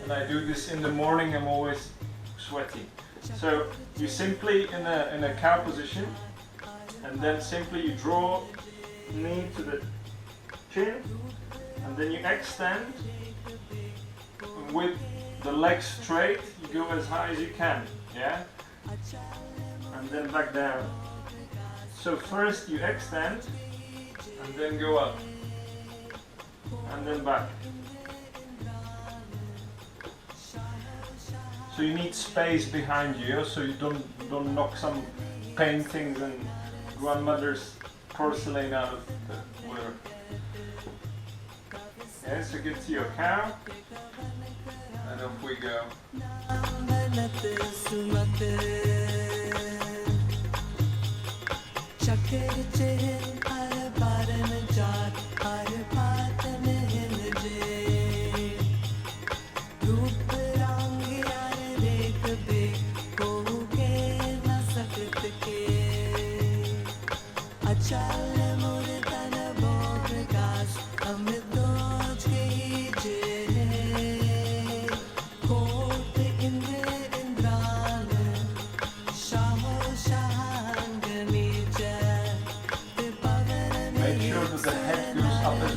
And I do this in the morning, I'm always sweaty. So you simply in a cow position, and then simply you draw knee to the chin, and then you extend with the legs straight. You go as high as you can, yeah, and then back down. So first you extend, and then go up, and then back. So you need space behind you, so you don't knock some paintings and grandmother's porcelain out of the whatever. Yeah, so get to your cow, and off we go.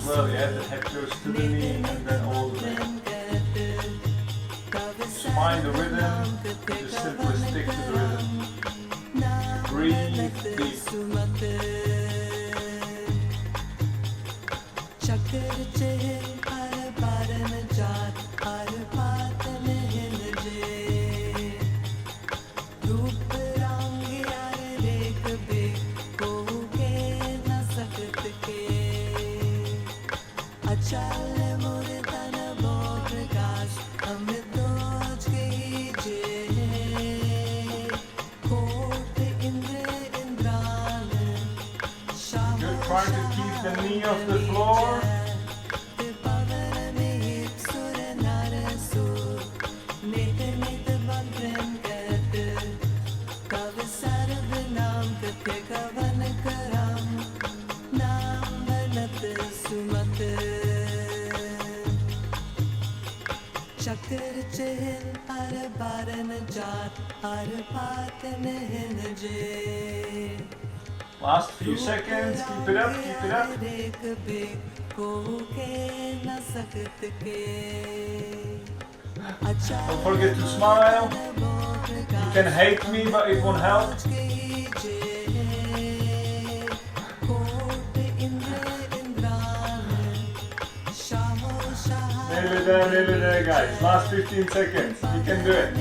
Well, yeah, the head goes to the knee and then all the way. Just find the rhythm, just simply stick to the rhythm. Breathe deep. Try to keep the knee off the floor. Last few seconds, keep it up, keep it up. Don't forget to smile. You can hate me, but it won't help. Nearly there, guys. Last 15 seconds. You can do it.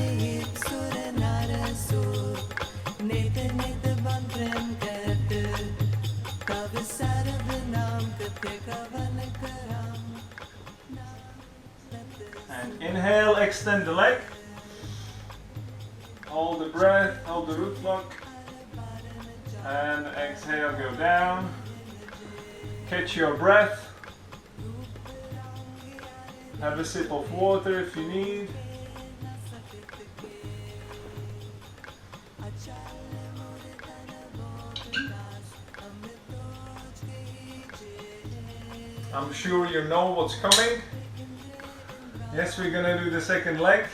And inhale, extend the leg. Hold the breath, hold the root lock. And exhale, go down. Catch your breath. Have a sip of water if you need. I'm sure you know what's coming. Yes, we're gonna do the second leg.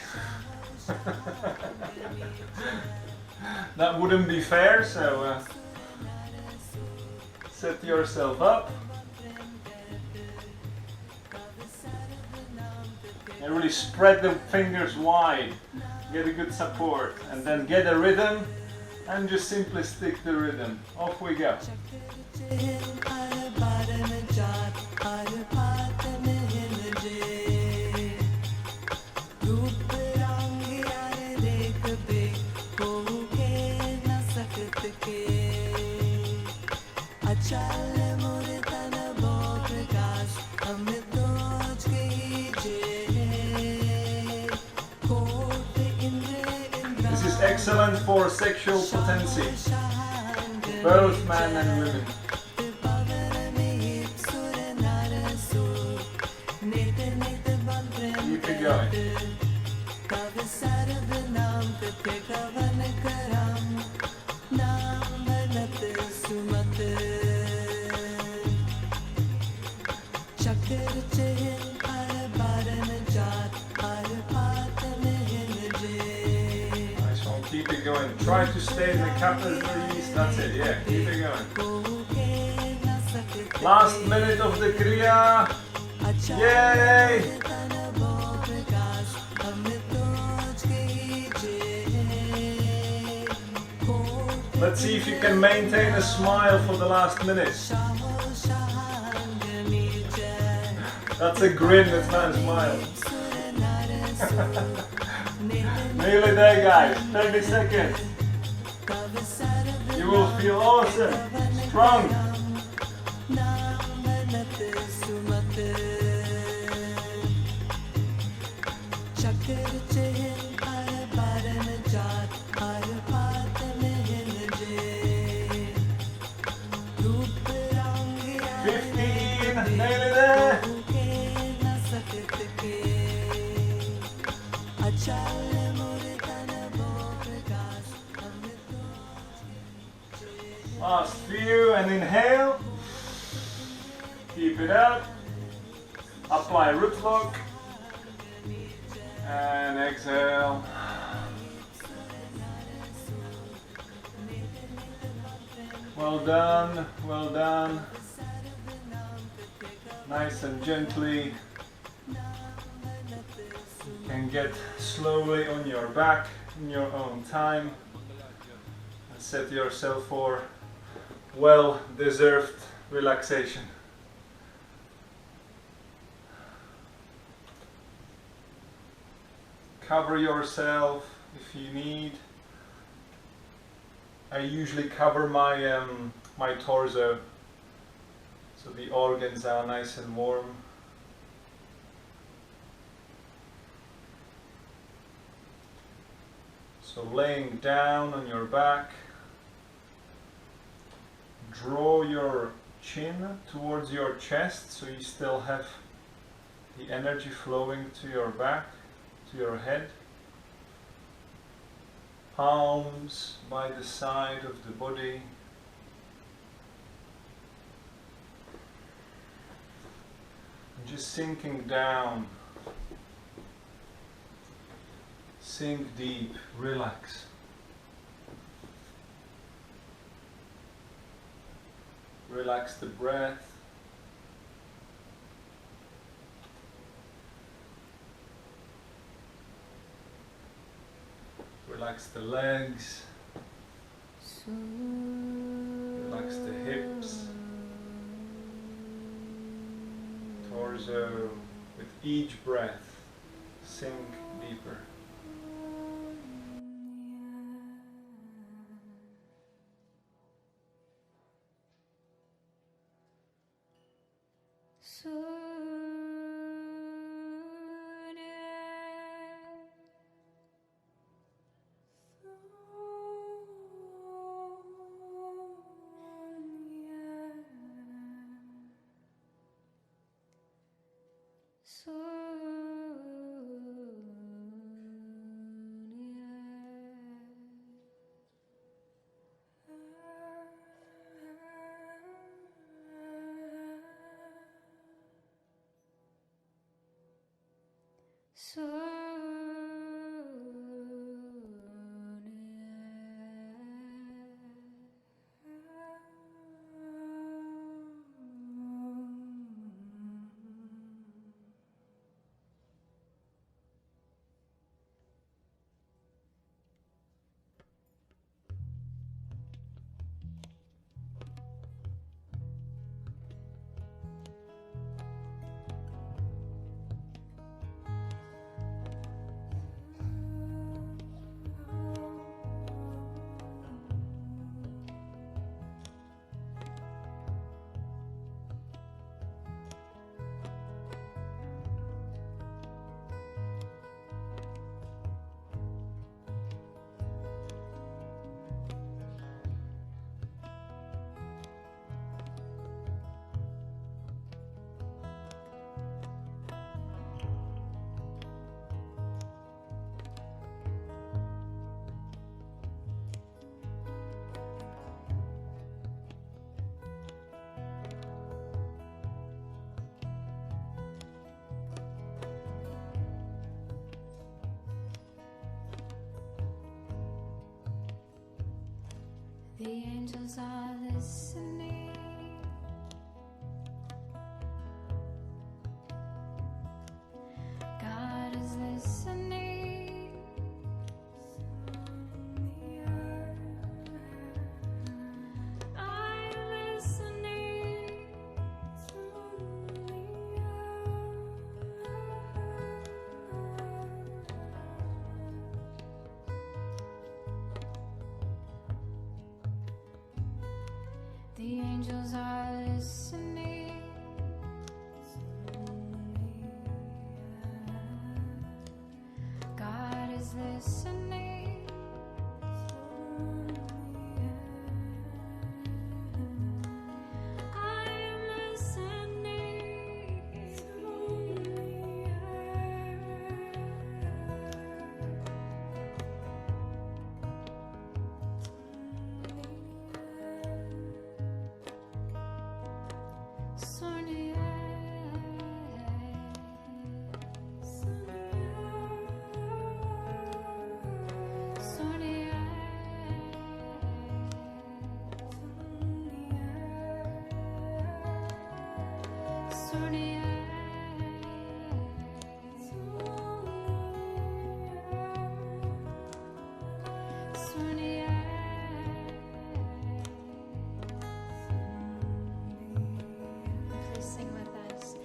That wouldn't be fair, so set yourself up. And really spread the fingers wide. Get a good support, and then get a rhythm, and just simply stick the rhythm. Off we go. This is excellent for sexual potency, both men and women. Keep it going. Try to stay in the capital release. That's it. Yeah, keep it going. Last minute of the Kriya. Yay! Let's see if you can maintain a smile for the last minute. That's a grin, that's not a smile. Nearly there, guys. 30 seconds. You will feel awesome, strong. Nearly there. Last few and inhale. Keep it up. Apply root lock. And exhale. Well done, well done. Nice and gently. You can get slowly on your back in your own time and set yourself for well-deserved relaxation. Cover yourself if you need. I usually cover my my torso, so the organs are nice and warm. So laying down on your back, draw your chin towards your chest so you still have the energy flowing to your back, to your head. Palms by the side of the body. And just sinking down. Sink deep, relax. Relax the breath. Relax the legs. Relax the hips. Torso. With each breath, sink deeper. The angels are listening. God is listening. I am listening. The angels are listening. God is listening. I am Please sing with us.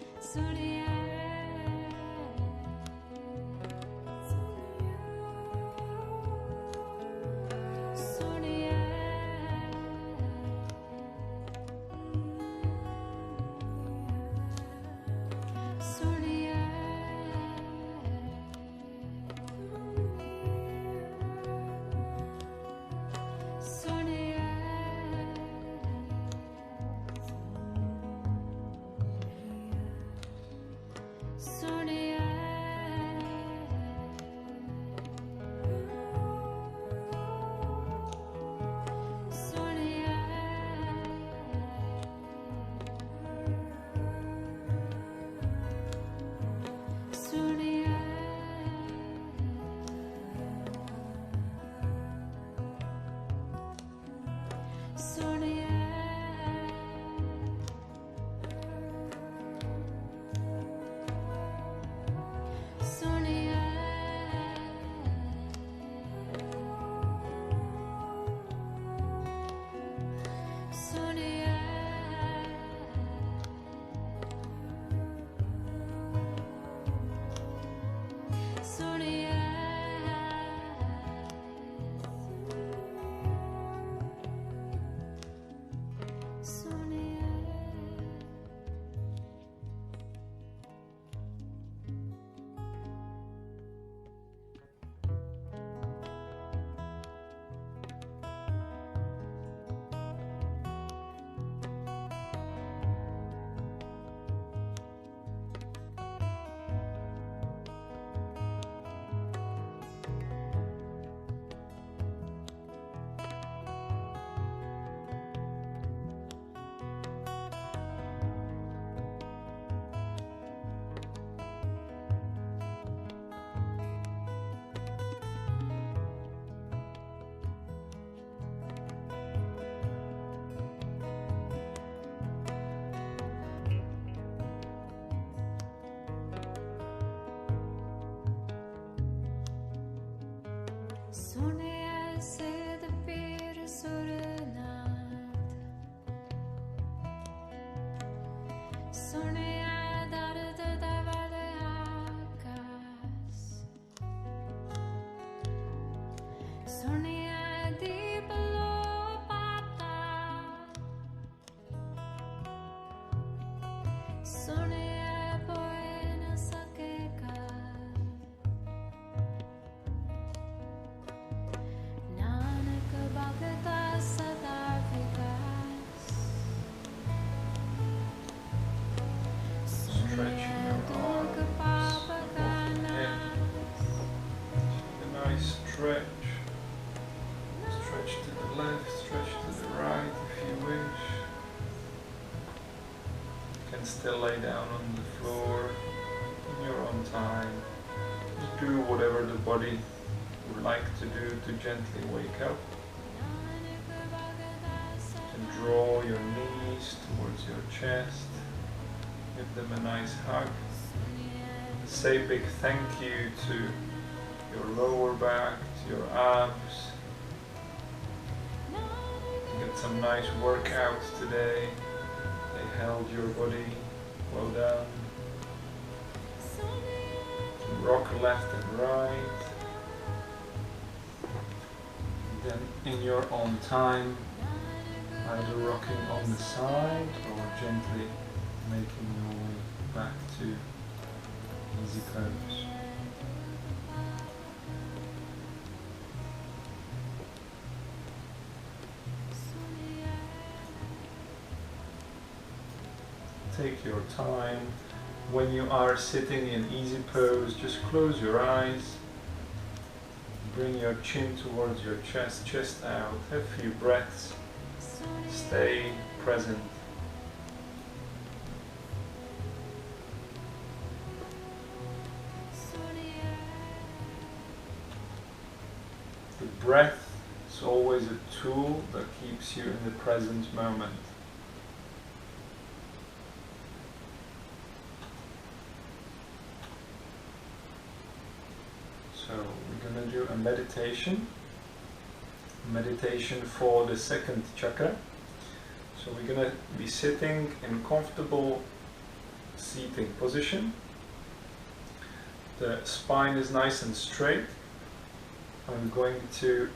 Still lay down on the floor in your own time. Just do whatever the body would like to do to gently wake up. towards your chest. Give them a nice hug. Say big thank you to your lower back, to your abs. Get some nice workouts today. They held your body. Well done. Rock left and right. Then in your own time, either rocking on the side or gently making your way back to easy pose. Take your time. When you are sitting in easy pose, just close your eyes. Bring your chin towards your chest, chest out. Have a few breaths. Stay present. The breath is always a tool that keeps you in the present moment. So we're going to do a meditation for the second chakra. So we're going to be sitting in comfortable seating position. The spine is nice and straight. I'm going to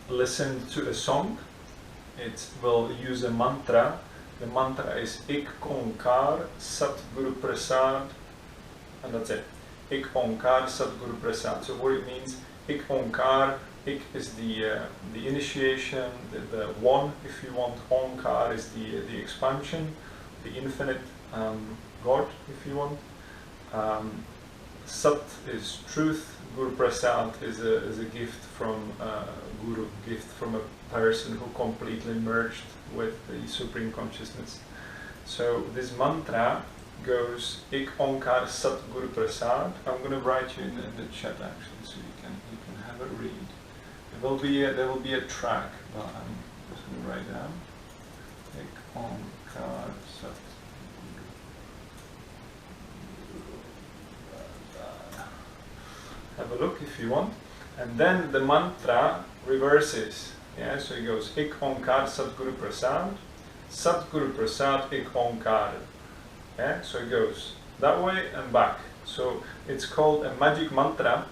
listen to a song. It will use a mantra. The mantra is Ik Onkar Sat Guru Prasad, and that's it. Ik Onkar Sat Guru Prasad. So what it means, Ik Onkar, Ik is the initiation, the one, if you want. Onkar is the expansion, the infinite God, if you want. Sat is truth. Guru Prasad is a gift from Guru, gift from a person who completely merged with the Supreme Consciousness. So this mantra goes Ik Onkar Sat Guru Prasad. I'm going to write you in the chat actually, so you can have a read. There will be a track, but I'm just going to write down Ik Onkar Sat. Have a look if you want, and then the mantra reverses. Yeah, so it goes Ik Onkar Sat Guru Prasad, Sat Guru Prasad Ik Onkar. Yeah, so it goes that way and back. So it's called a magic mantra,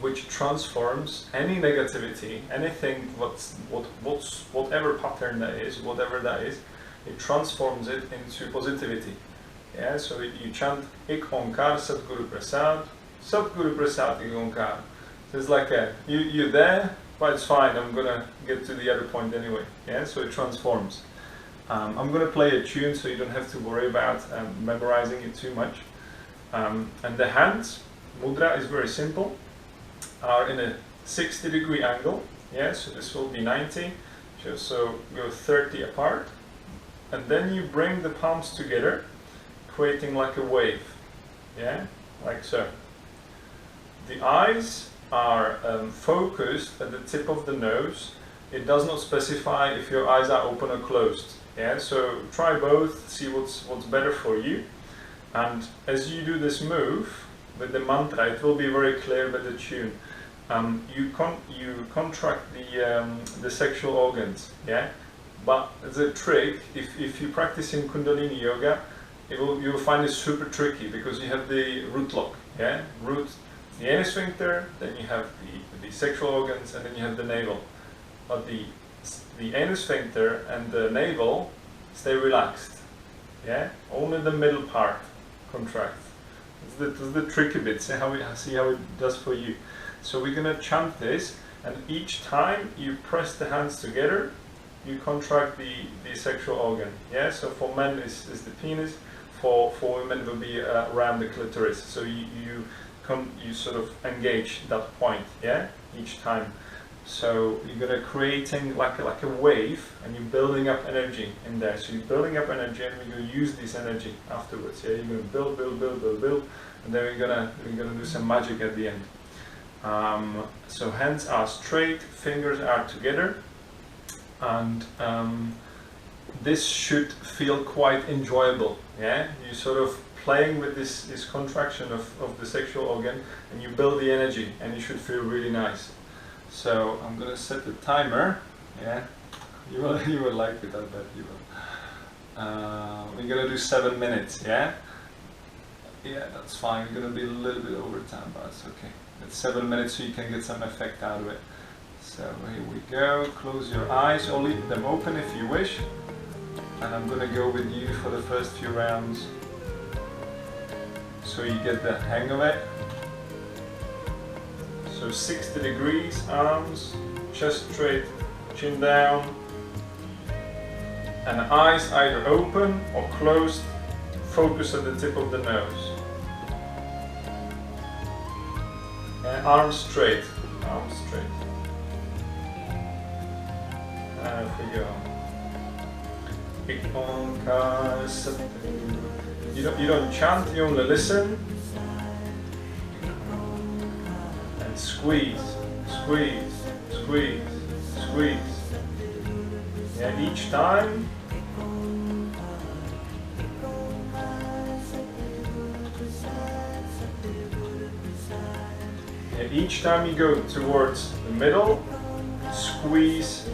which transforms any negativity, anything, whatever pattern that is, whatever that is, it transforms it into positivity. Yeah, so you chant Ik Onkar Sat Guru Prasad, Sat Guru Prasad Ik Onkar. So it's like you're there, but it's fine. I'm gonna get to the other point anyway. Yeah, so it transforms. I'm going to play a tune so you don't have to worry about memorizing it too much. And the hands, mudra is very simple, are in a 60-degree angle. Yeah, so this will be 90. So go 30 apart. And then you bring the palms together, creating like a wave. Yeah, like so. The eyes are focused at the tip of the nose. It does not specify if your eyes are open or closed. Yeah, so try both, see what's better for you. And as you do this move with the mantra, it will be very clear with the tune. You contract the sexual organs. Yeah, but the trick, if you practice in Kundalini Yoga, you'll find it super tricky because you have the root lock. Yeah, root, the anus sphincter, then you have the sexual organs, and then you have the navel. But the anus sphincter and the navel stay relaxed. Yeah, only the middle part contracts. This is the tricky bit. See how it does for you. So we're gonna chant this, and each time you press the hands together, you contract the sexual organ. Yeah. So for men is the penis. For women it will be around the clitoris. So you sort of engage that point. Yeah. Each time. So you're gonna creating like a wave, and you're building up energy in there. So you're building up energy, and we're gonna use this energy afterwards. Yeah, you're gonna build, and then we're gonna do some magic at the end. So hands are straight, fingers are together, and this should feel quite enjoyable. Yeah, you sort of playing with this contraction of the sexual organ, and you build the energy, and you should feel really nice. So I'm gonna set the timer. Yeah, you will like it. I bet you will. We're gonna do 7 minutes. Yeah, that's fine. We're gonna be a little bit over time, but it's okay. It's 7 minutes, so you can get some effect out of it. So here we go. Close your eyes or leave them open if you wish. And I'm gonna go with you for the first few rounds, so you get the hang of it. So 60 degrees, arms, chest straight, chin down, and eyes either open or closed, focus at the tip of the nose. And arms straight, arms straight. And off we go. You don't chant, you only listen. And squeeze, squeeze, squeeze, squeeze. Yeah, each time. Yeah, each time you go towards the middle, squeeze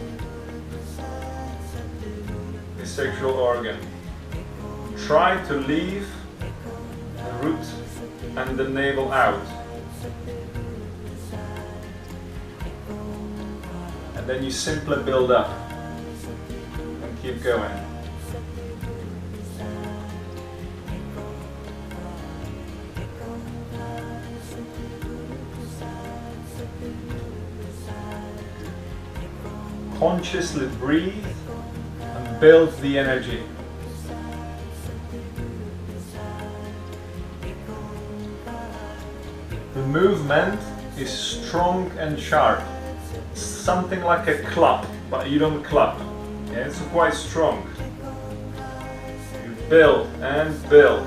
the sexual organ. Try to leave the root and the navel out. And then you simply build up and keep going. Consciously breathe and build the energy. The movement is strong and sharp. Something like a clap, but you don't clap. Yeah, it's quite strong. You build and build,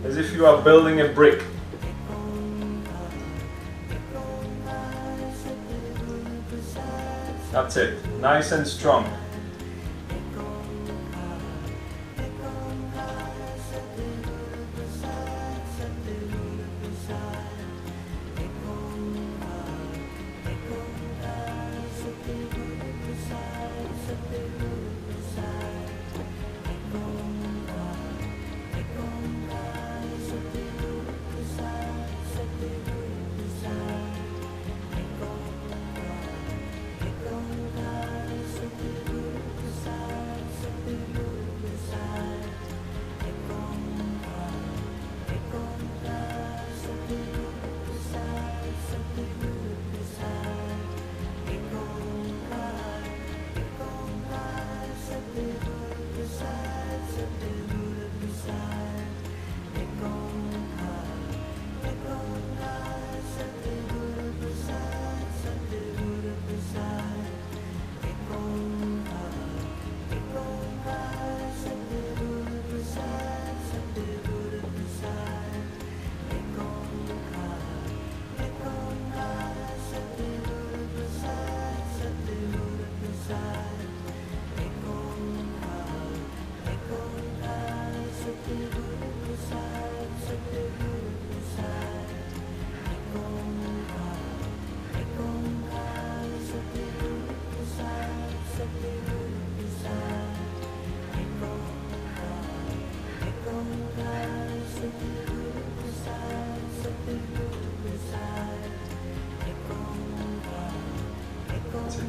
as if you are building a brick. That's it, nice and strong.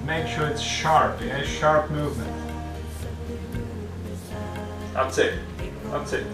Make sure it's sharp, yeah, sharp movement. That's it, that's it.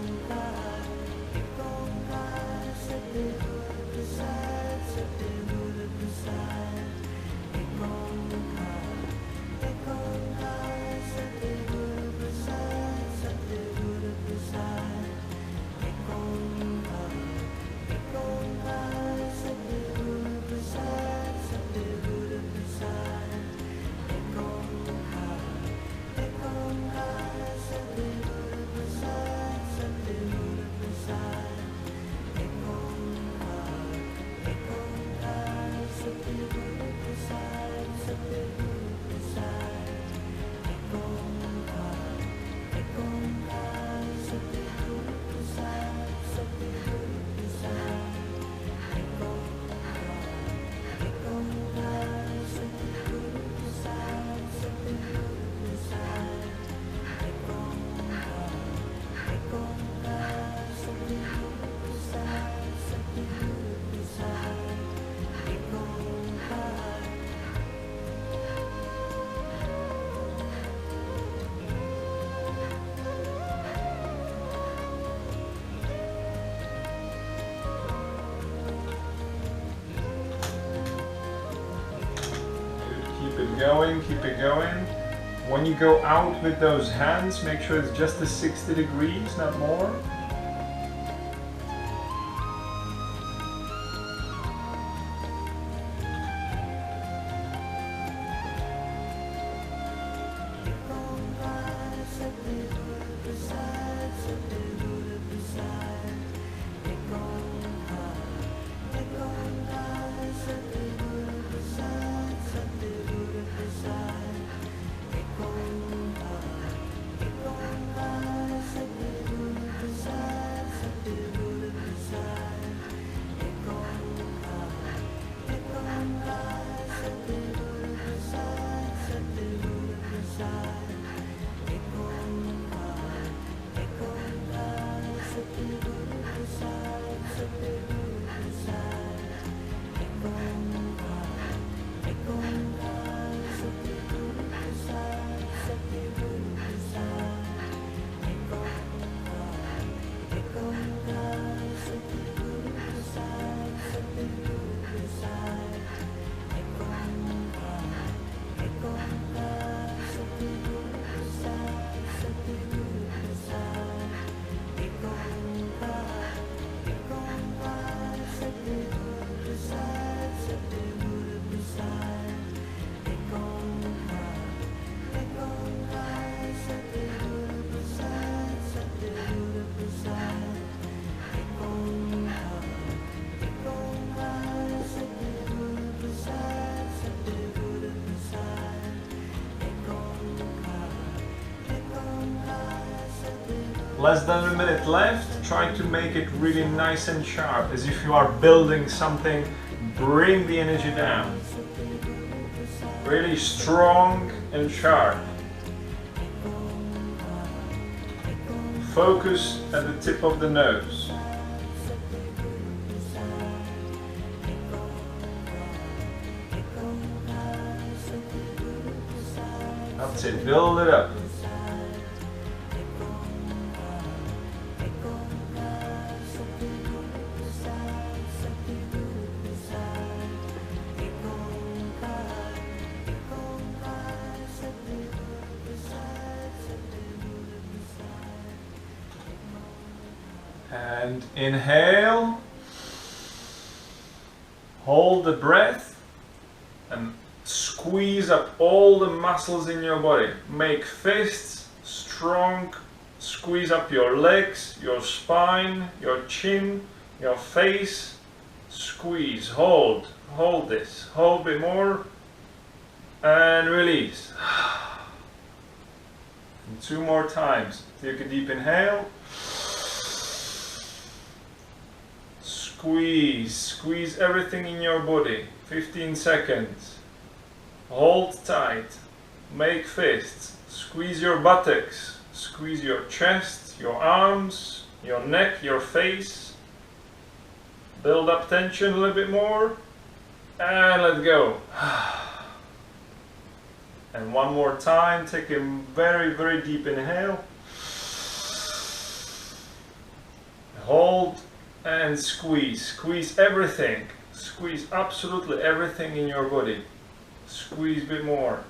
going, keep it going. When you go out with those hands, make sure it's just the 60 degrees, not more. Less than a minute left. Try to make it really nice and sharp, as if you are building something. Bring the energy down. Really strong and sharp. Focus at the tip of the nose. That's it, build it up. And inhale, hold the breath and squeeze up all the muscles in your body. Make fists strong, squeeze up your legs, your spine, your chin, your face. Squeeze, hold this, hold a bit more and release. And 2 more times. Take a deep inhale. Squeeze, squeeze everything in your body. 15 seconds. Hold tight. Make fists. Squeeze your buttocks. Squeeze your chest, your arms, your neck, your face. Build up tension a little bit more. And let go. And 1 more time. Take a very, very deep inhale. Hold. And squeeze, squeeze everything, squeeze absolutely everything in your body. Squeeze a bit more.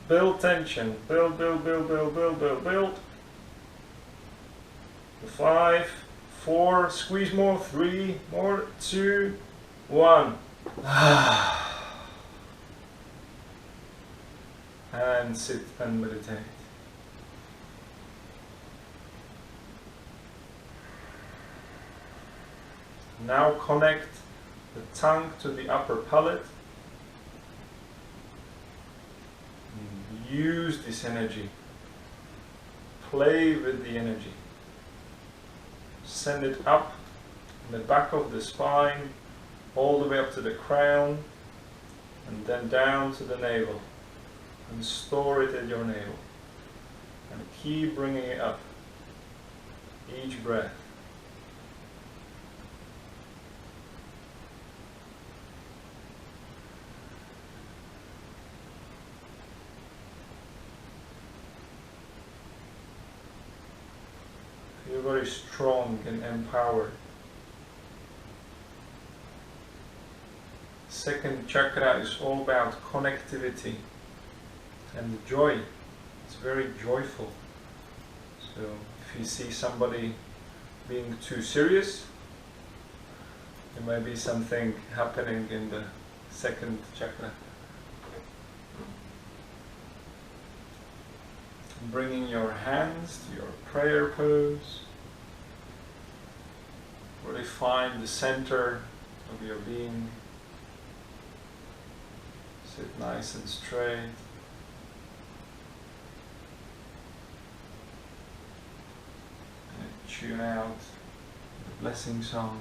Build tension, build, build, build, build, build, build, build. 5, 4, squeeze more, 3, more, 2, 1. And sit and meditate. Now connect the tongue to the upper palate. Use this energy. Play with the energy. Send it up in the back of the spine, all the way up to the crown, and then down to the navel. And store it at your navel. And keep bringing it up. Each breath. You're very strong and empowered. Second chakra is all about connectivity. and the joy. It's very joyful. So if you see somebody being too serious, there may be something happening in the second chakra. Bringing your hands to your prayer pose. Really find the center of your being. Sit nice and straight. And tune out the blessing song.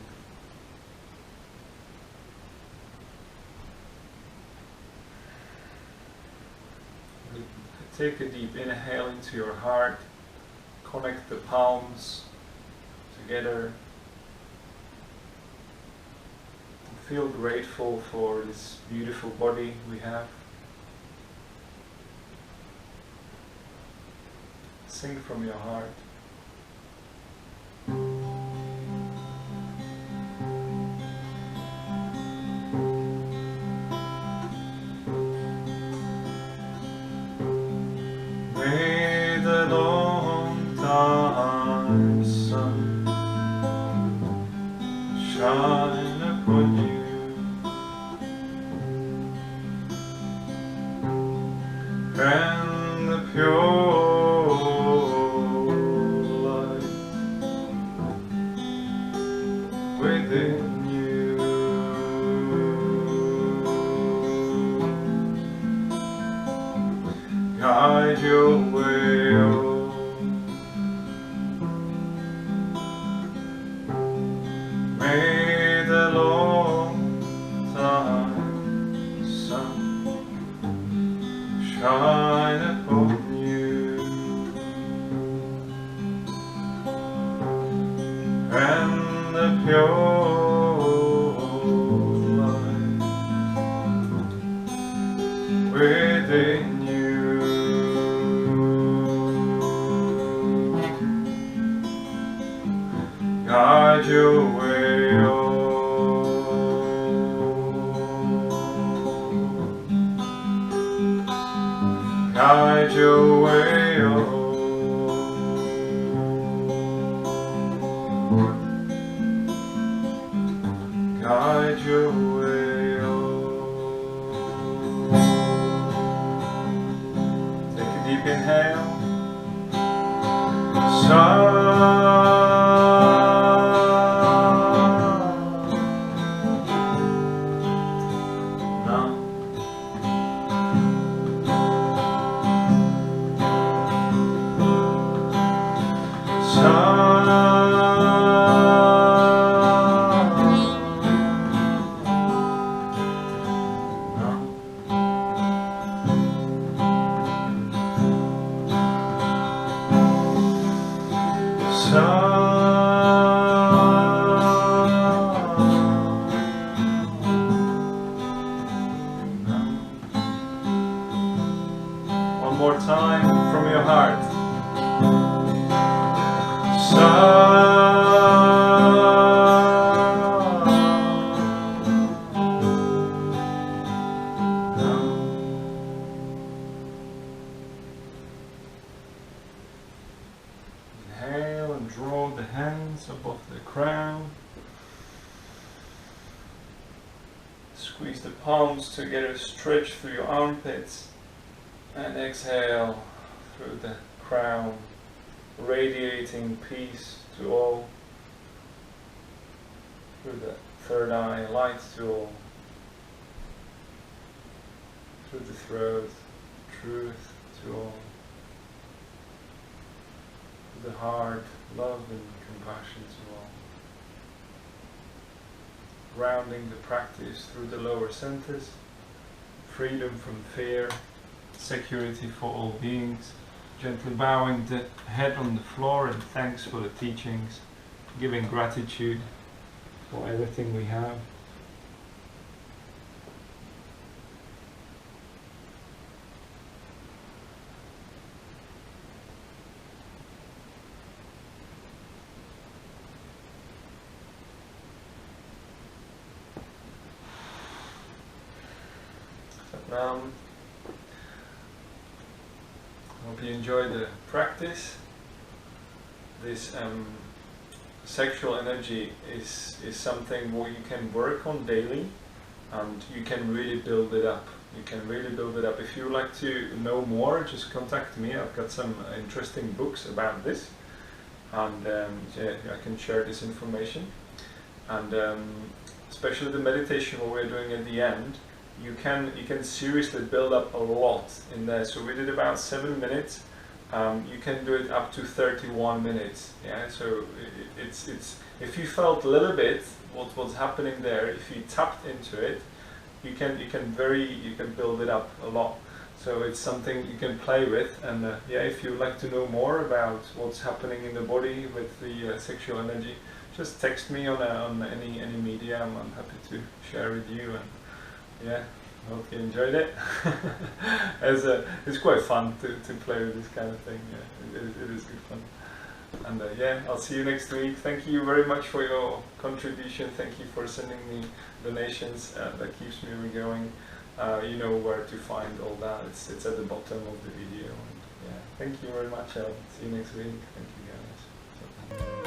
Take a deep inhale into your heart. Connect the palms together. Feel grateful for this beautiful body we have. Sing from your heart. May the long time sun shine upon you. And the pure light within you guide your way on. May the long time sun shine upon you, and the pure light within you guide your way on. Guide your way on. Guide your way on. Take a deep inhale. One more time from your heart. Inhale and draw the hands above the crown. Squeeze the palms together, stretch through your armpits. And exhale through the crown, radiating peace to all. Through the third eye, light to all. Through the throat, truth to all. Through the heart, love and compassion to all. Grounding the practice through the lower centers, freedom from fear, security for all beings, gently bowing the head on the floor in thanks for the teachings, giving gratitude for everything we have. Satnam. Hope you enjoy the practice. This sexual energy is something what you can work on daily, and you can really build it up. You can really build it up. If you would like to know more, just contact me. I've got some interesting books about this, and yeah, I can share this information. And especially the meditation what we're doing at the end, you can seriously build up a lot in there. So we did about 7 minutes. You can do it up to 31 minutes. Yeah. So it's if you felt a little bit what was happening there, if you tapped into it, you can build it up a lot. So it's something you can play with. And yeah, if you'd like to know more about what's happening in the body with the sexual energy, just text me on any medium. I'm happy to share with you. And yeah, I hope you enjoyed it. It's quite fun to play with this kind of thing. Yeah, it is good fun. And yeah, I'll see you next week. Thank you very much for your contribution. Thank you for sending me donations. That keeps me going. You know where to find all that. It's at the bottom of the video. And yeah, thank you very much. I'll see you next week. Thank you guys.